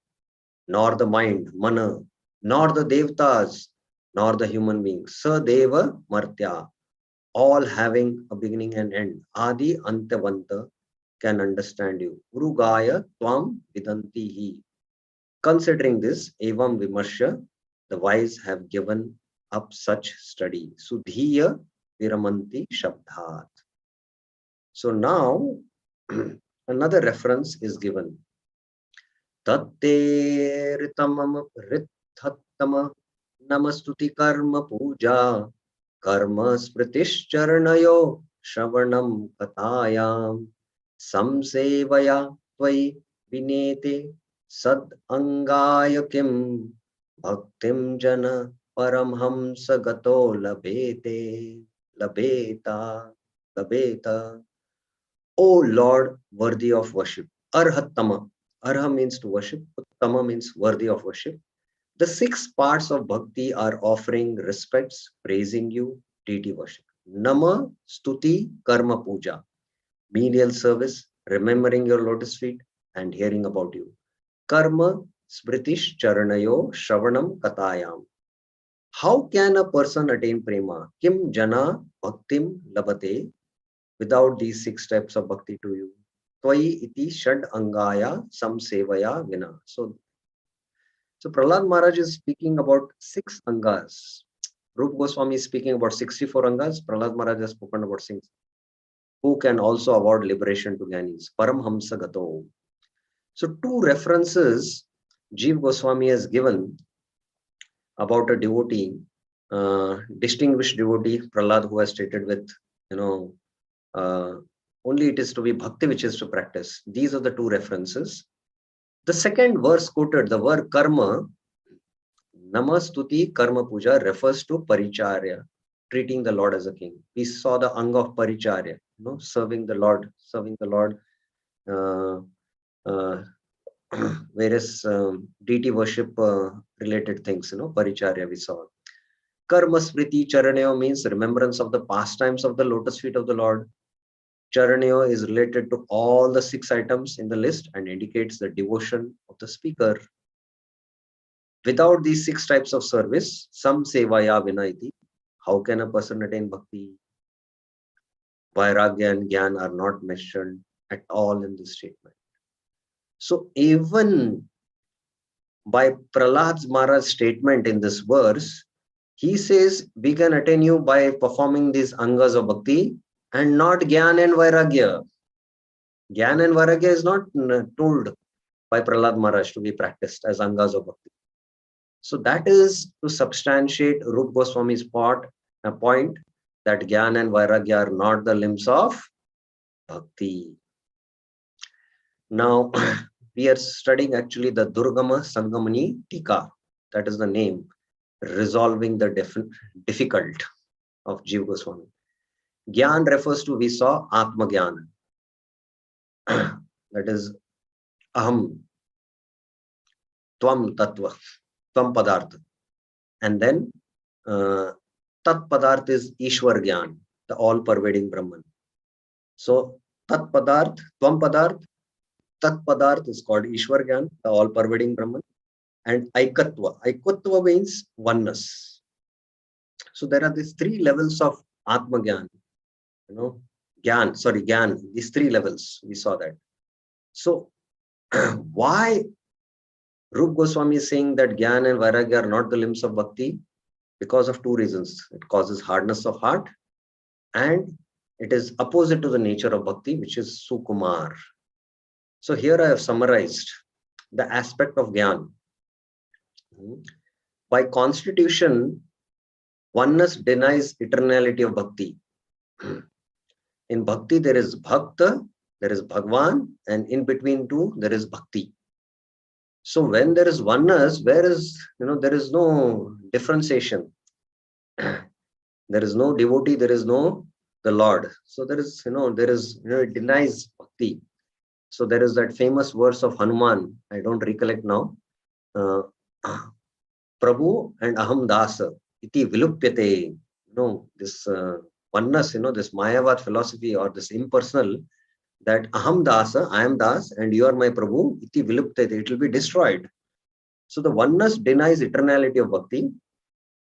nor the mind, mana, nor the devtas, nor the human beings, sadeva martya, all having a beginning and end, adi antavanta, can understand you. Urugaya tvam vidantihi. Considering this, evam vimarsha, the wise have given up such study. Sudhiya viramanti shabdhat. So now another reference is given. Tatte ritamam rithatama namastuti karma puja karma smritishcharnayo shravanam katayam samsevaya tvai vinete sad angaya kim bhaktim jana paramhamsa gato labete labeta. O Lord, worthy of worship. Arhatama. Arha means to worship. Uttama means worthy of worship. The 6 parts of bhakti are offering respects, praising you, deity worship. Nama, stuti, karma, puja. Menial service, remembering your lotus feet and hearing about you. Karma, smritish, charanayo, shravanam, katayam. How can a person attain prema? Kim jana bhaktim labate? Without these 6 steps of bhakti to you. Tvai iti shad angaya samsevaya vina. So Prahlad Maharaj is speaking about 6 angas. Rupa Goswami is speaking about 64 angas. Prahlad Maharaj has spoken about 6. Who can also award liberation to Jnanis? Paramhamsa gato. So 2 references Jiva Goswami has given about a devotee, distinguished devotee Prahlad, who has stated with only it is to be bhakti which is to practice. These are the two references. The second verse quoted, the word karma, namastuti karma puja, refers to paricharya, treating the Lord as a king. We saw the anga of paricharya, serving the Lord, various deity worship related things, paricharya we saw. Karma smriti charanyo means remembrance of the pastimes of the lotus feet of the Lord. Charanyo is related to all the 6 items in the list and indicates the devotion of the speaker. Without these 6 types of service, some sevaya vinaiti, how can a person attain bhakti? Vairagya and Gyan are not mentioned at all in this statement. So even by Prahlad Maharaj's statement in this verse, he says we can attain you by performing these angas of bhakti and not Gyan and Vairagya. Gyan and Vairagya is not told by Prahlad Maharaj to be practiced as angas of bhakti. So that is to substantiate Rupa Goswami's point that Gyan and Vairagya are not the limbs of bhakti. Now, we are studying actually the Durgama Sangamani Tika. That is the name, resolving the difficult of Jiva Goswami. Gyan refers to, we saw, Atma Gyan. That is Aham, Tvam Tattva, Tvam Padartha. And then Tat Padarth is Ishwar Gyan, the all-pervading Brahman. So Tat Padarth, Tvam Padarth, Tat Padarth is called Ishwar Gyan, the all-pervading Brahman. And Aikatva. Aikatva means oneness. So there are these 3 levels of Atma Gyan. Gyan, these 3 levels, we saw that. So why Rupa Goswami is saying that Gyan and Vairagya are not the limbs of bhakti? Because of 2 reasons. It causes hardness of heart and it is opposite to the nature of bhakti, which is Sukumar. So here I have summarized the aspect of Gyan. By constitution, oneness denies eternality of bhakti. In bhakti, there is bhakta, there is Bhagwan, and in between 2, there is bhakti. So when there is oneness, there is no differentiation. There is no devotee, there is no the Lord. So there is, it denies bhakti. So there is that famous verse of Hanuman, I don't recollect now. Prabhu and Aham Dasa, iti vilupyate. This oneness, this Mayavad philosophy or this impersonal, that Aham Dasa, I am Das, and you are my Prabhu, iti vilupyate, it will be destroyed. So the oneness denies eternality of bhakti.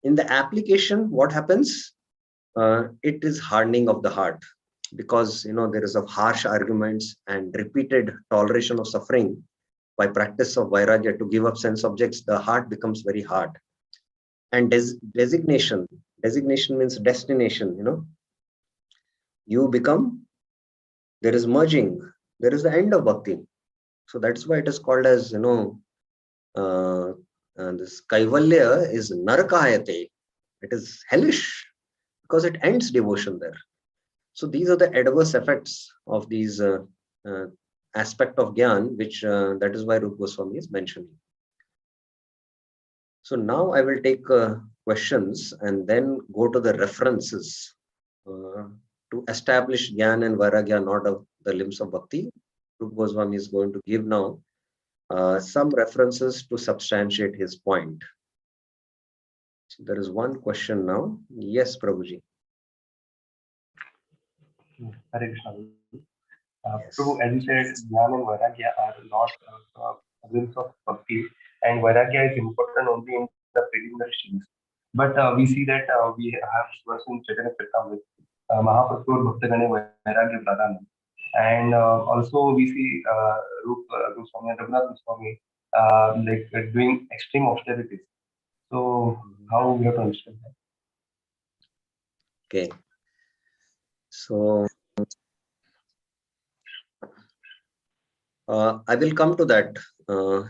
In the application, what happens? It is hardening of the heart, because there is of harsh arguments and repeated toleration of suffering. By practice of Vairagya to give up sense objects, the heart becomes very hard. And designation means destination. You become, there is merging, there is the end of bhakti. So that's why it is called as this Kaivalya is Narakayate. It is hellish because it ends devotion there. So these are the adverse effects of these aspect of Gyan, which that is why Rupa Goswami is mentioning. So now I will take questions and then go to the references to establish Gyan and Vairagya not of the limbs of bhakti. Rupa Goswami is going to give now some references to substantiate his point. So there is one question now. Yes, Prabhuji. Hare Krishna. Yes. Prabhu, as you said, Jnana and Vairagya are not limbs of bhakti, and Vairagya is important only in the preliminary stages. But we see that we have verse in Chaitanya Charitamrita, Mahaprabhu Bhaktagane Vairagya Pradhana. And also we see Rupa Goswami and Raghunath Goswami doing extreme austerities. So how we have to understand that? Okay. So I will come to that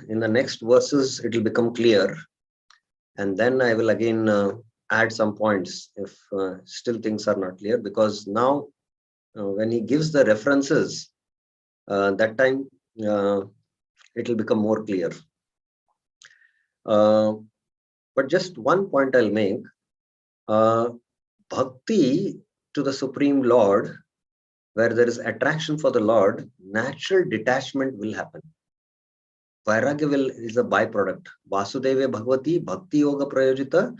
in the next verses. It will become clear, and then I will again add some points if still things are not clear, because now when he gives the references, that time it will become more clear. But just one point I'll make. Bhakti to the Supreme Lord, where there is attraction for the Lord, natural detachment will happen. Vairagya is a byproduct. Vasudeve Bhagavati Bhakti Yoga Prayojita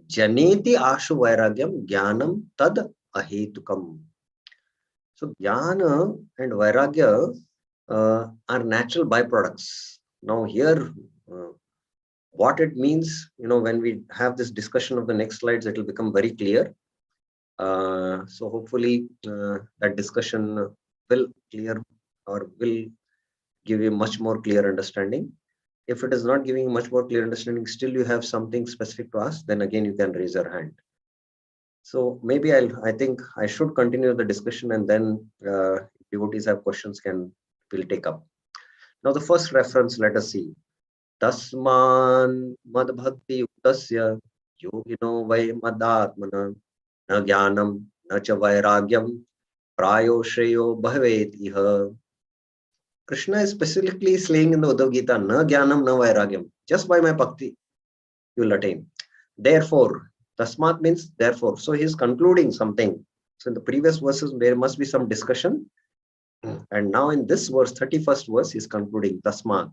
Janeti Ashu Vairagyam Jnanam Tad Ahetukam. So Jnana and Vairagya are natural byproducts. Now here, what it means, when we have this discussion of the next slides, it will become very clear. So hopefully that discussion will clear or will give you much more clear understanding. If it is not giving you much more clear understanding, still you have something specific to ask, then again you can raise your hand. So maybe I think I should continue the discussion, and then devotees have questions, we'll take up. Now the first reference, let us see. Tasman mad bhakti yuktasya yogino vai madatmana na jnanam na cha vairagyam prayo shreyo bhavet iha. Krishna is specifically saying in the Uddhav Gita, na jnanam na vairagyam. Just by my bhakti, you will attain. Therefore, tasmat means therefore. So he is concluding something. So in the previous verses, there must be some discussion. And now in this verse, 31st verse, he is concluding tasmat.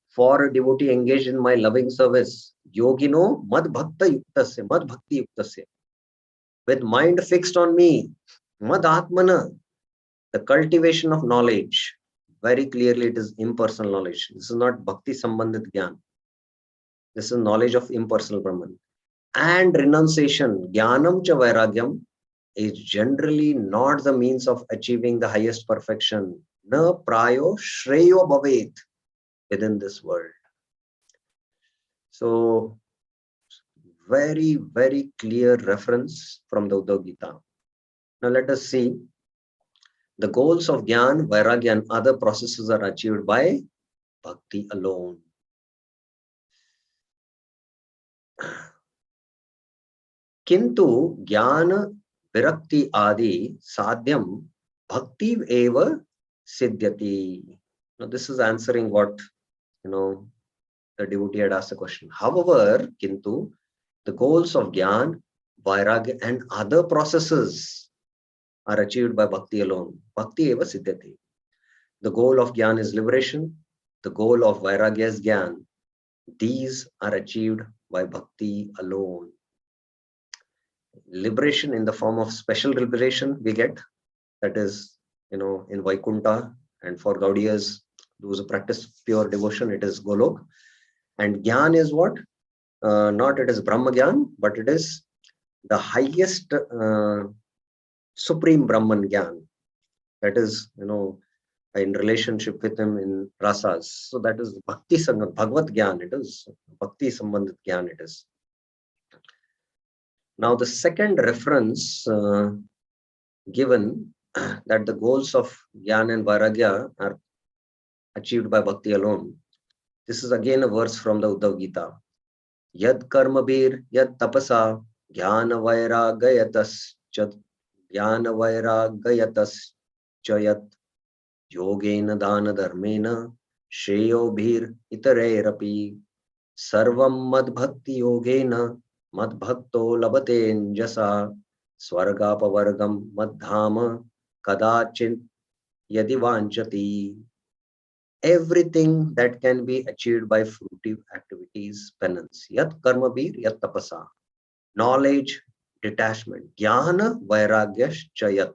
For a devotee engaged in my loving service, yogino mad bhakta yuktasya, mad bhakti yuktasya, with mind fixed on me, mad atmana, the cultivation of knowledge. Very clearly, it is impersonal knowledge. This is not bhakti sambandhit gyan. This is knowledge of impersonal Brahman. And renunciation, jnanam cha vairagyam, is generally not the means of achieving the highest perfection. Na prayo shreyo bhavet, within this world. So, very, very clear reference from the Uddhav Gita. Now let us see. The goals of Jnana, Vairagya and other processes are achieved by Bhakti alone. Kintu Jnana Virakti Adi Sadhyam Bhakti Eva Siddhyati. Now this is answering what, the devotee had asked a question. However, Kintu, the goals of Jnana, Vairagya and other processes are achieved by Bhakti alone. Bhakti eva siddhyati. The goal of Jnana is liberation. The goal of Vairagya is Jnana. These are achieved by Bhakti alone. Liberation in the form of special liberation we get. That is, in Vaikuntha, and for Gaudiyas, those who practice pure devotion, it is Golok. And Jnana is what? Not it is Brahma Jnana, but it is the highest Supreme Brahman Jnana. That is, in relationship with him in rasas. So that is Bhakti Sangam, Bhagavad Jnana. It is Bhakti Sambandhit Jnana. It is. Now the second reference given that the goals of Jnana and Vairagya are achieved by Bhakti alone. This is again a verse from the Uddhav Gita. Yad karmabir yad tapasa jnana vairagayatas jnana vairagayatas chayat yogena dana dharmena sheyobhir itareirapi sarvam mad bhakti yogena mad bhakto labate njasa swargapavargam madhama kadachin yadi vanchati. Everything that can be achieved by fruitive activities, penance. Yat karma bir, yat tapasa. Knowledge, detachment. Jnana, vairagya, chayat.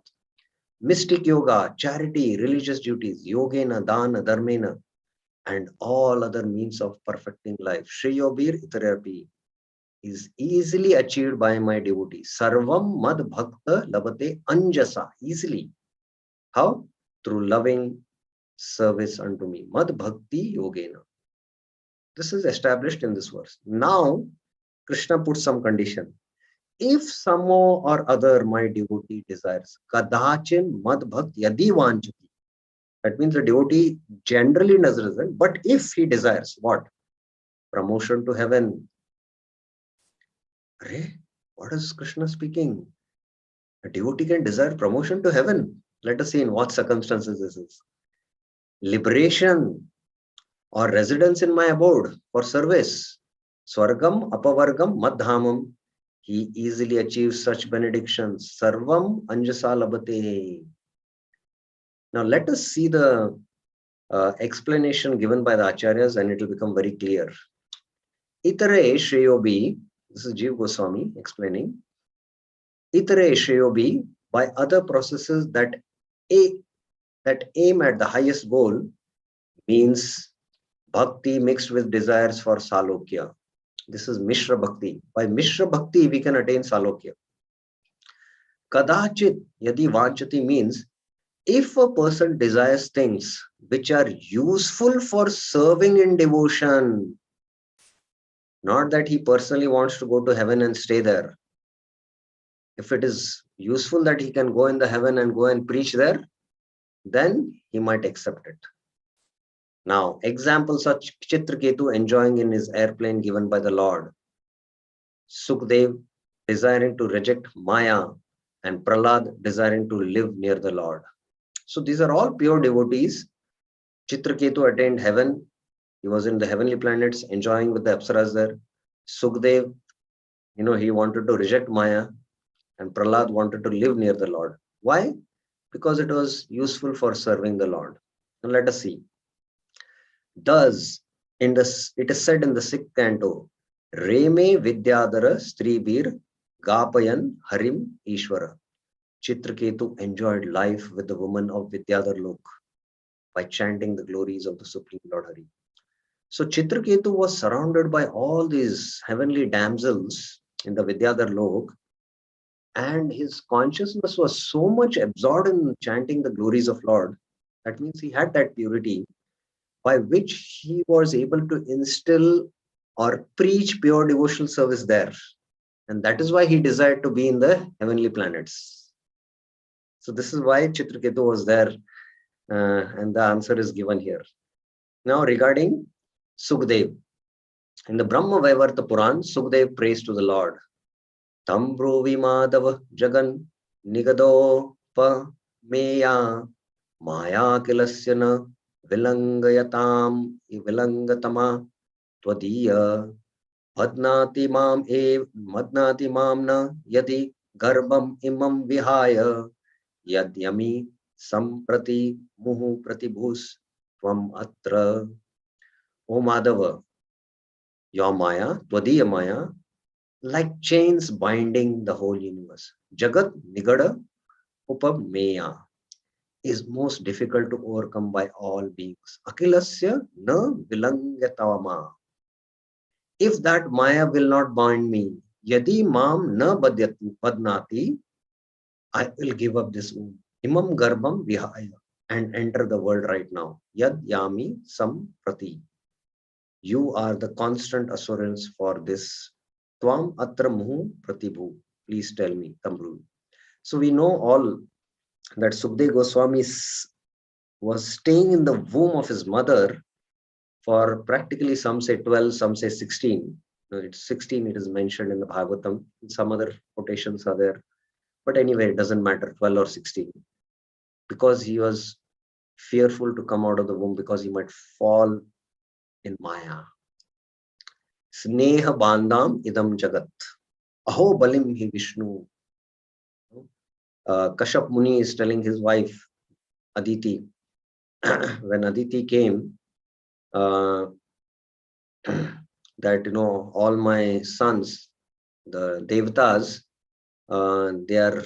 Mystic yoga, charity, religious duties, yogena, dana, dharmena, and all other means of perfecting life. Shriyobir itarapi is easily achieved by my devotee. Sarvam mad bhakta labate anjasa. Easily. How? Through loving service unto me. Mad bhakti yogena. This is established in this verse. Now, Krishna puts some condition. If somehow or other my devotee desires, kadachin mad bhakti yadi vanchati. That means the devotee generally doesn't, but if he desires what? Promotion to heaven, What is Krishna speaking? A devotee can desire promotion to heaven. Let us see in what circumstances this is. Liberation or residence in my abode for service. Swargam, Apavargam, Madhamam. He easily achieves such benedictions. Sarvam Anjasa Labate. Now let us see the explanation given by the Acharyas and it will become very clear. Itare Shreyobi, this is Jiva Goswami explaining. Itare Shreyobi, by other processes that aim at the highest goal, means bhakti mixed with desires for salokya. This is Mishra Bhakti. By Mishra Bhakti, we can attain salokya. Kadachit yadi vanchati means if a person desires things which are useful for serving in devotion, not that he personally wants to go to heaven and stay there. If it is useful that he can go in the heaven and go and preach there, then he might accept it. Now, examples such Chitraketu enjoying in his airplane given by the Lord, Sukdev desiring to reject Maya, and Prahlad desiring to live near the Lord. So these are all pure devotees. Chitraketu attained heaven. He was in the heavenly planets enjoying with the Apsaras there. Sukdev, he wanted to reject Maya, and Prahlad wanted to live near the Lord. Why? Because it was useful for serving the Lord. Now let us see. Thus, it is said in the 6th canto, Reme Vidyadhara Stribir Gapayan Harim Ishvara. Chitraketu enjoyed life with the woman of Vidyadhar Lok by chanting the glories of the Supreme Lord Hari. So Chitraketu was surrounded by all these heavenly damsels in the Vidyadhar Lok, and his consciousness was so much absorbed in chanting the glories of Lord. That means he had that purity by which he was able to instill or preach pure devotional service there. And that is why he desired to be in the heavenly planets. So this is why Chitraketu was there. And the answer is given here. Now regarding Sukdev. In the Brahma Vaivarta Puran, Sukdev prays to the Lord. Tambro Vimadava Jagan Nigado Pa Meya Maya Kilasyana Vilangayatam Vilangatama Tvadiya Madnati Mam na Yadi Garbam Imam Vihaya Yadyami Samprati Muhu Pratibhus Tvam Atra. O Madhava, your Maya, Tvadiya Maya, like chains binding the whole universe. Jagat Nigada Upameya is most difficult to overcome by all beings. Akilasya na vilangatavama. If that Maya will not bind me, yadi mam na badnati, I will give up this womb. Imam garbam vihaya and enter the world right now. Yad yami samprati. You are the constant assurance for this. Tvam atra muhu pratibhu. Please tell me, Tambru. So we know all that Sukdev Goswami was staying in the womb of his mother for practically, some say 12, some say 16. No, it's 16, it is mentioned in the Bhagavatam. Some other quotations are there. But anyway, it doesn't matter, 12 or 16. Because he was fearful to come out of the womb because he might fall in Maya. Sneha bandam idam jagat. Aho balim hi Vishnu. Kashyap Muni is telling his wife, Aditi, when Aditi came, that, all my sons, the Devatas, they are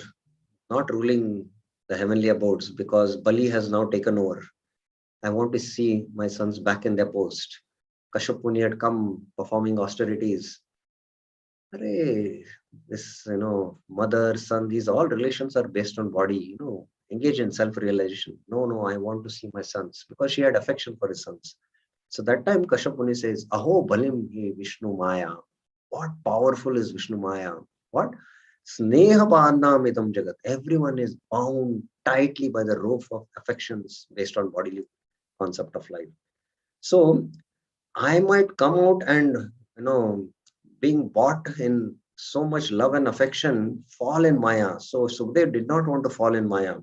not ruling the heavenly abodes because Bali has now taken over. I want to see my sons back in their post. Kashyap Muni had come performing austerities. This, mother, son, these all relations are based on body, engage in self-realization. No, I want to see my sons, because she had affection for his sons. So that time Kashyap Muni says, Aho Balim hi Vishnu Maya. What powerful is Vishnu Maya? What? Sneha Bandham idam jagat. Everyone is bound tightly by the rope of affections based on bodily concept of life. So I might come out and, being bought in so much love and affection fall in Maya. So Sukhdev did not want to fall in Maya.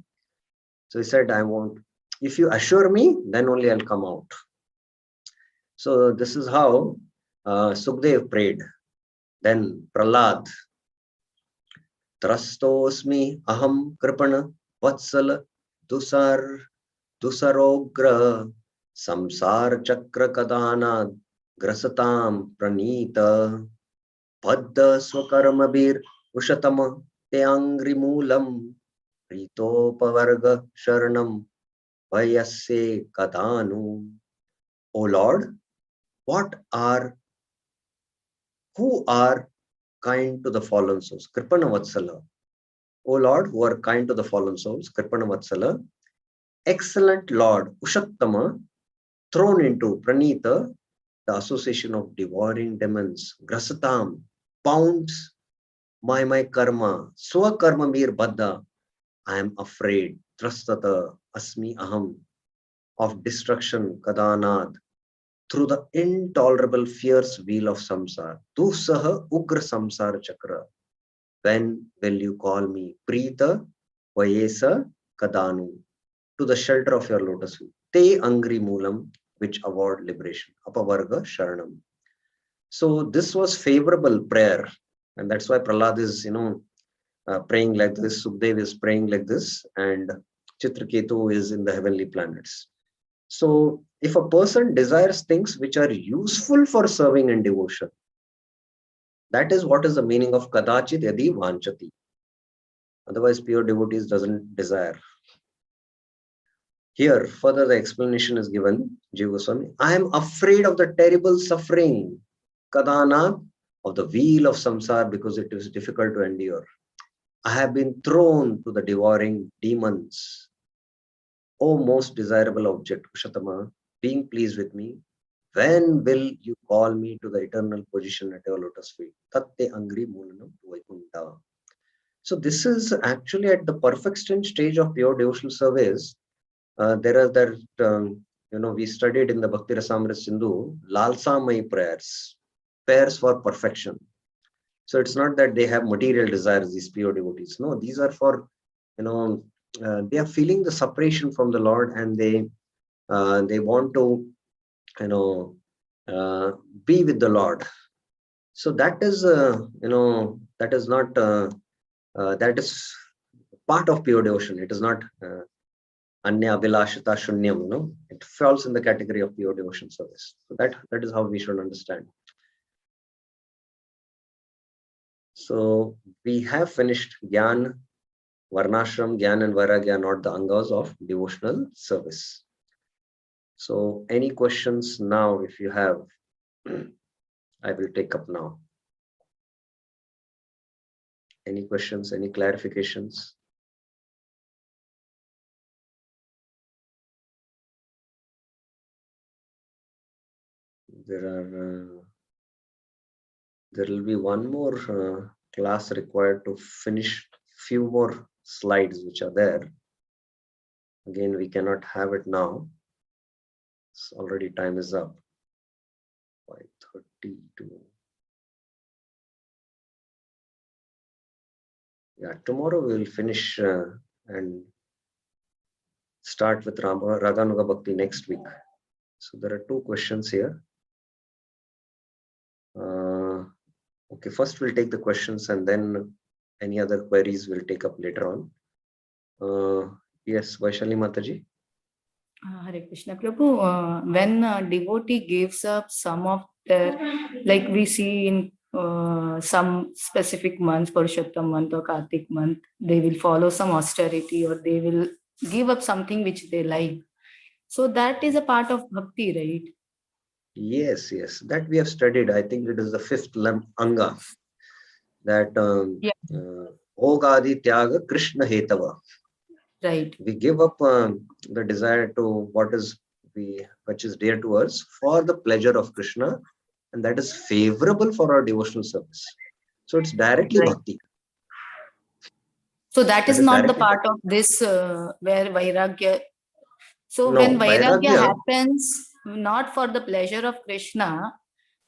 So he said, I won't. If you assure me, then only I'll come out. So this is how Sukhdev prayed. Then Prahlad, Trastosmi aham kripana vatsala dusarogra samsar chakra kadana grasatam pranita padda swakarmabir ushatama te angri moolam pritopavarga sharanam vayasya kadanu. O Lord, who are kind to the fallen souls? Kripana Vatsala. O Lord, who are kind to the fallen souls, Kripana Vatsala. Excellent Lord, Ushattama, thrown into Pranita, the association of devouring demons. Grasatam, pounds my karma. Swakarma mir baddha. I am afraid. Trastata asmi aham, of destruction. Kadanad, through the intolerable fierce wheel of samsara. Dusaha ugra samsara chakra. When will you call me? Prita vayesa kadanu, to the shelter of your lotus feet. Te angri moolam, which award liberation. Apavarga sharanam. So this was favorable prayer, and that's why Prahlad is, praying like this. Sukhdev is praying like this, and Chitraketu is in the heavenly planets. So if a person desires things which are useful for serving and devotion, that is what is the meaning of kadachit yadi vanchati. Otherwise, pure devotees doesn't desire. Here, further the explanation is given, Jiva Goswami. I am afraid of the terrible suffering, kadana, of the wheel of samsara, because it is difficult to endure. I have been thrown to the devouring demons. O most desirable object, Ushatama, being pleased with me, when will you call me to the eternal position at your lotus feet? Tatte angri moolanam vaikunta. So this is actually at the perfect stage of pure devotional service. There are that, we studied in the Bhakti Rasamrita Sindhu, Lalsamai prayers for perfection. So it's not that they have material desires, these pure devotees. No, these are for, they are feeling the separation from the Lord, and they want to, be with the Lord. So that is, that is not, that is part of pure devotion. It is not Anya Abhilashita Shunyam, it falls in the category of pure devotion service. So that is how we should understand. So we have finished Gyan, Varnashram, Gyan and Vairagya are not the angas of devotional service. So any questions now, if you have, I will take up now. Any questions, any clarifications? There will be one more class required to finish few more slides which are there. Again, we cannot have it now. It's already time is up. 5:32. Yeah, tomorrow we will finish and start with Raganuga Bhakti next week. So there are two questions here. Okay, first we'll take the questions, and then any other queries we'll take up later on. Yes, Vaishali Mataji. Hare Krishna Prabhu, when a devotee gives up some of their, like we see in some specific months, Purushottam month or Kartik month, they will follow some austerity, or they will give up something which they like. So that is a part of bhakti, right? Yes, that we have studied. I think it is the fifth anga, that Ogadi Tyaga Krishna Hetava. Right. We give up the desire to which is dear to us for the pleasure of Krishna, and that is favorable for our devotional service. So it's directly bhakti. So that is not the part of this where Vairagya. So no, when Vairagya happens, not for the pleasure of Krishna,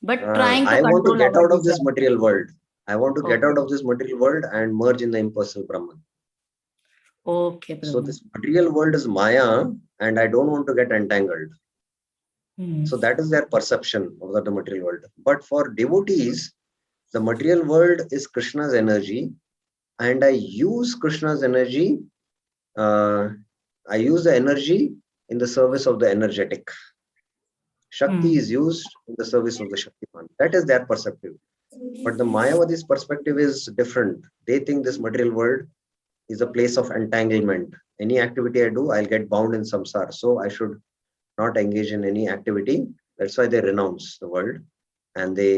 but trying to I want to get out of this desire. material world. I want to get out of this material world and merge in the impersonal Brahman. Okay, Prabhu. So this material world is Maya, and I don't want to get entangled. So that is their perception of the material world. But for devotees, the material world is Krishna's energy, and I use Krishna's energy. I use the energy in the service of the energetic. Shakti is used in the service of the Shaktiman. That is their perspective. But the Mayavadi's perspective is different. They think this material world is a place of entanglement. Any activity I do, I'll get bound in samsara. So I should not engage in any activity. That's why they renounce the world and they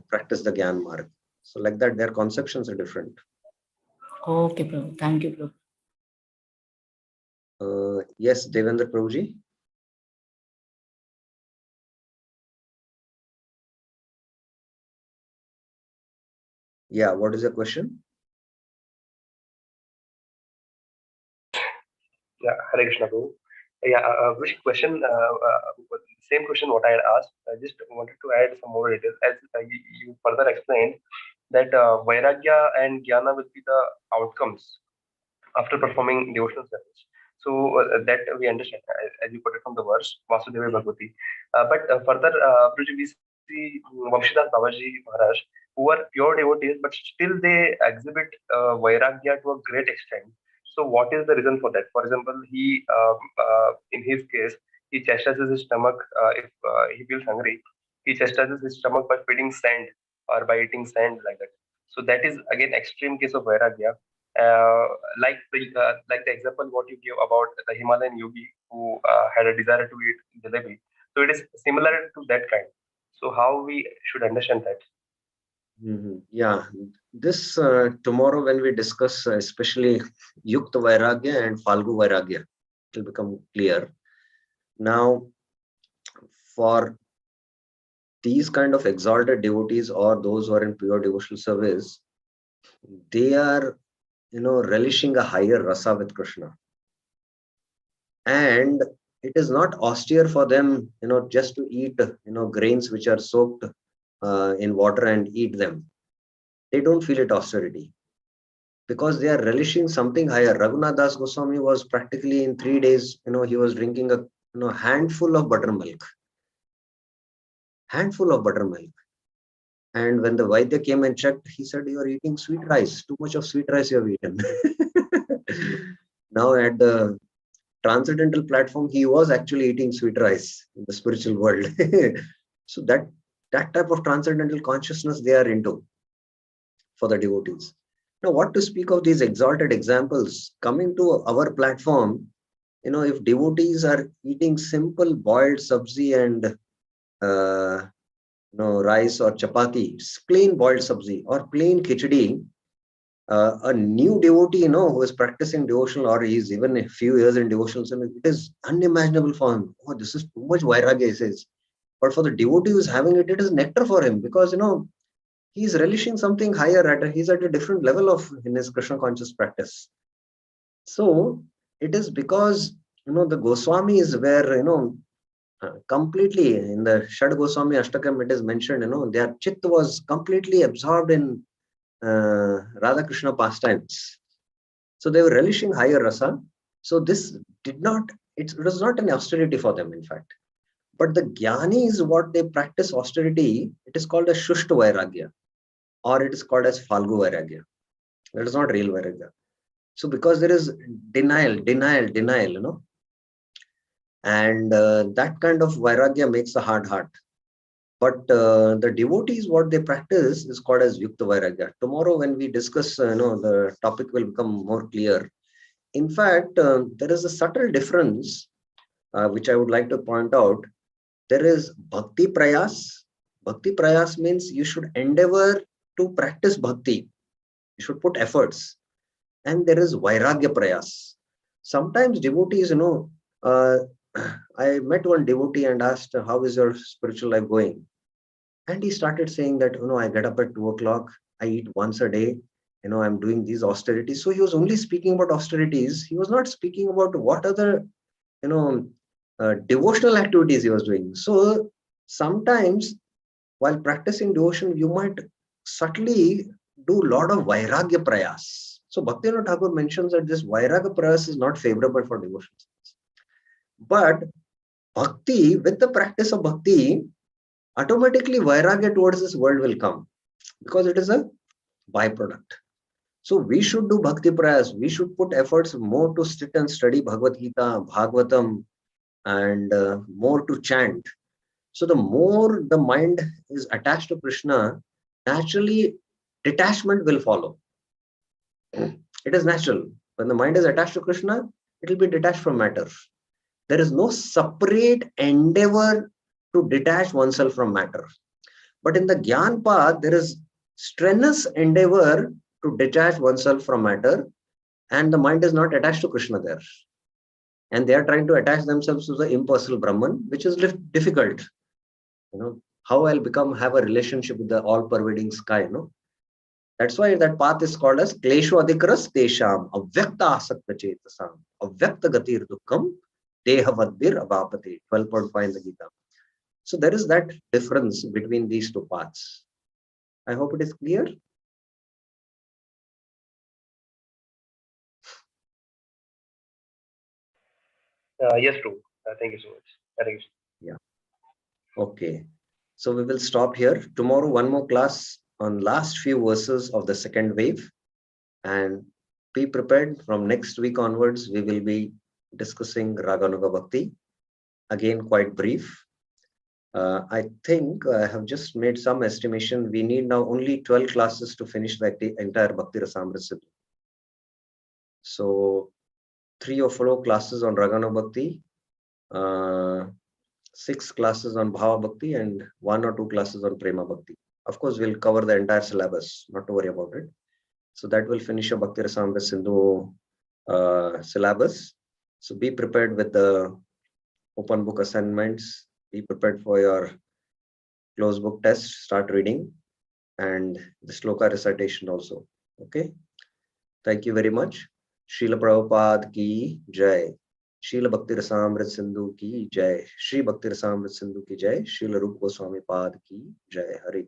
practice the Gyan Marg. So like that, their conceptions are different. Okay, Prabhu. Thank you, Prabhu. Yes, Devendra Prabhuji. Yeah, what is the question? Yeah, Hare Krishna, Prabhu. Yeah, which question? Same question what I had asked. I just wanted to add some more details. As you further explained that Vairagya and Jnana will be the outcomes after performing devotional service. So that we understand, as you put it from the verse, Vasudeva Bhagavati. But further, Prabhuji, we see Vamshidas Babaji Maharaj, who are pure devotees, but still they exhibit Vairagya to a great extent. So what is the reason for that? For example, he, in his case, he chastises his stomach if he feels hungry. He chastises his stomach by feeding sand or by eating sand like that. So that is again extreme case of Vairagya. Like the example what you give about the Himalayan yogi who had a desire to eat jalebi. So it is similar to that kind. So how we should understand that? Yeah, this tomorrow when we discuss especially Yukta Vairagya and Falgu Vairagya, it will become clear. Now, for these kind of exalted devotees or those who are in pure devotional service, they are relishing a higher rasa with Krishna, and it is not austere for them just to eat grains which are soaked in water and eat them. They don't feel it austerity because they are relishing something higher. Raghunath Das Goswami was practically in 3 days he was drinking a handful of buttermilk, and when the Vaidya came and checked, he said, "You are eating sweet rice, too much of sweet rice you have eaten." Now at the transcendental platform, he was actually eating sweet rice in the spiritual world. So that type of transcendental consciousness they are into for the devotees. Now, what to speak of these exalted examples coming to our platform? If devotees are eating simple boiled sabzi and rice or chapati, plain boiled sabzi or plain khichdi, a new devotee, who is practicing devotional or is even a few years in devotional, it is unimaginable for him. Oh, this is too much vairagya, he says. But for the devotee who is having it, it is nectar for him because, he's relishing something higher. He's at a different level of in his Krishna conscious practice. So it is because, the Goswamis were, completely in the Shad Goswami Ashtakam, it is mentioned, their chit was completely absorbed in Radha Krishna pastimes. So they were relishing higher rasa. So this it was not an austerity for them, in fact. But the Jnani is what they practice austerity. It is called a Shushta Vairagya, or it is called as Falgu Vairagya. That is not real Vairagya. So because there is denial, and that kind of Vairagya makes a hard heart. But the devotees, what they practice is called as Yukta Vairagya. Tomorrow when we discuss, the topic will become more clear. In fact, there is a subtle difference, which I would like to point out. There is Bhakti Prayas. Bhakti Prayas means you should endeavor to practice Bhakti. You should put efforts. And there is Vairagya Prayas. Sometimes devotees, I met one devotee and asked, how is your spiritual life going? And he started saying that, I get up at 2 o'clock, I eat once a day, I'm doing these austerities. So he was only speaking about austerities. He was not speaking about what other, devotional activities he was doing. So sometimes while practicing devotion, you might subtly do a lot of Vairagya Prayas. So Bhaktivinoda Thakur mentions that this Vairagya Prayas is not favorable for devotion. But Bhakti, with the practice of Bhakti, automatically Vairagya towards this world will come because it is a byproduct. So we should do Bhakti Prayas. We should put efforts more to sit and study Bhagavad Gita, Bhagavatam, and more to chant. So the more the mind is attached to Krishna, naturally detachment will follow. It is natural. When the mind is attached to Krishna, it will be detached from matter. There is no separate endeavor to detach oneself from matter. But in the Gyan path, there is strenuous endeavor to detach oneself from matter, and the mind is not attached to Krishna there. And they are trying to attach themselves to the impersonal Brahman, which is difficult. How I'll have a relationship with the all-pervading sky, That's why that path is called as Kleshu Adhikaras Tesham, Avyakta Asakta Chetasam, Avyakta Gatir Dukkam, Dehavadbir Abhapati, 12.5 in the Gita. So there is that difference between these two paths. I hope it is clear. Yes, Prabhu. Thank you so much. Thank you. Yeah. Okay. So we will stop here. Tomorrow, one more class on last few verses of the second wave. And be prepared, from next week onwards, we will be discussing Raganuga Bhakti. Again, quite brief. I think I have just made some estimation. We need now only 12 classes to finish the entire Bhakti Rasamrita Siddha. So 3 or 4 classes on Raganuga Bhakti, 6 classes on Bhava Bhakti, and 1 or 2 classes on Prema Bhakti. Of course, we'll cover the entire syllabus, not to worry about it. So that will finish your Bhakti Rasamrita Sindhu syllabus. So be prepared with the open book assignments. Be prepared for your closed book test. Start reading, and the sloka recitation also. Okay. Thank you very much. Srila Prabhupada ki jai. Srila Bhakti Rasamrita Sindhu ki jai. Shri Bhakti Rasamrita Sindhu ki jai. Srila Rupa Goswami Pad ki jai. Hare Krishna.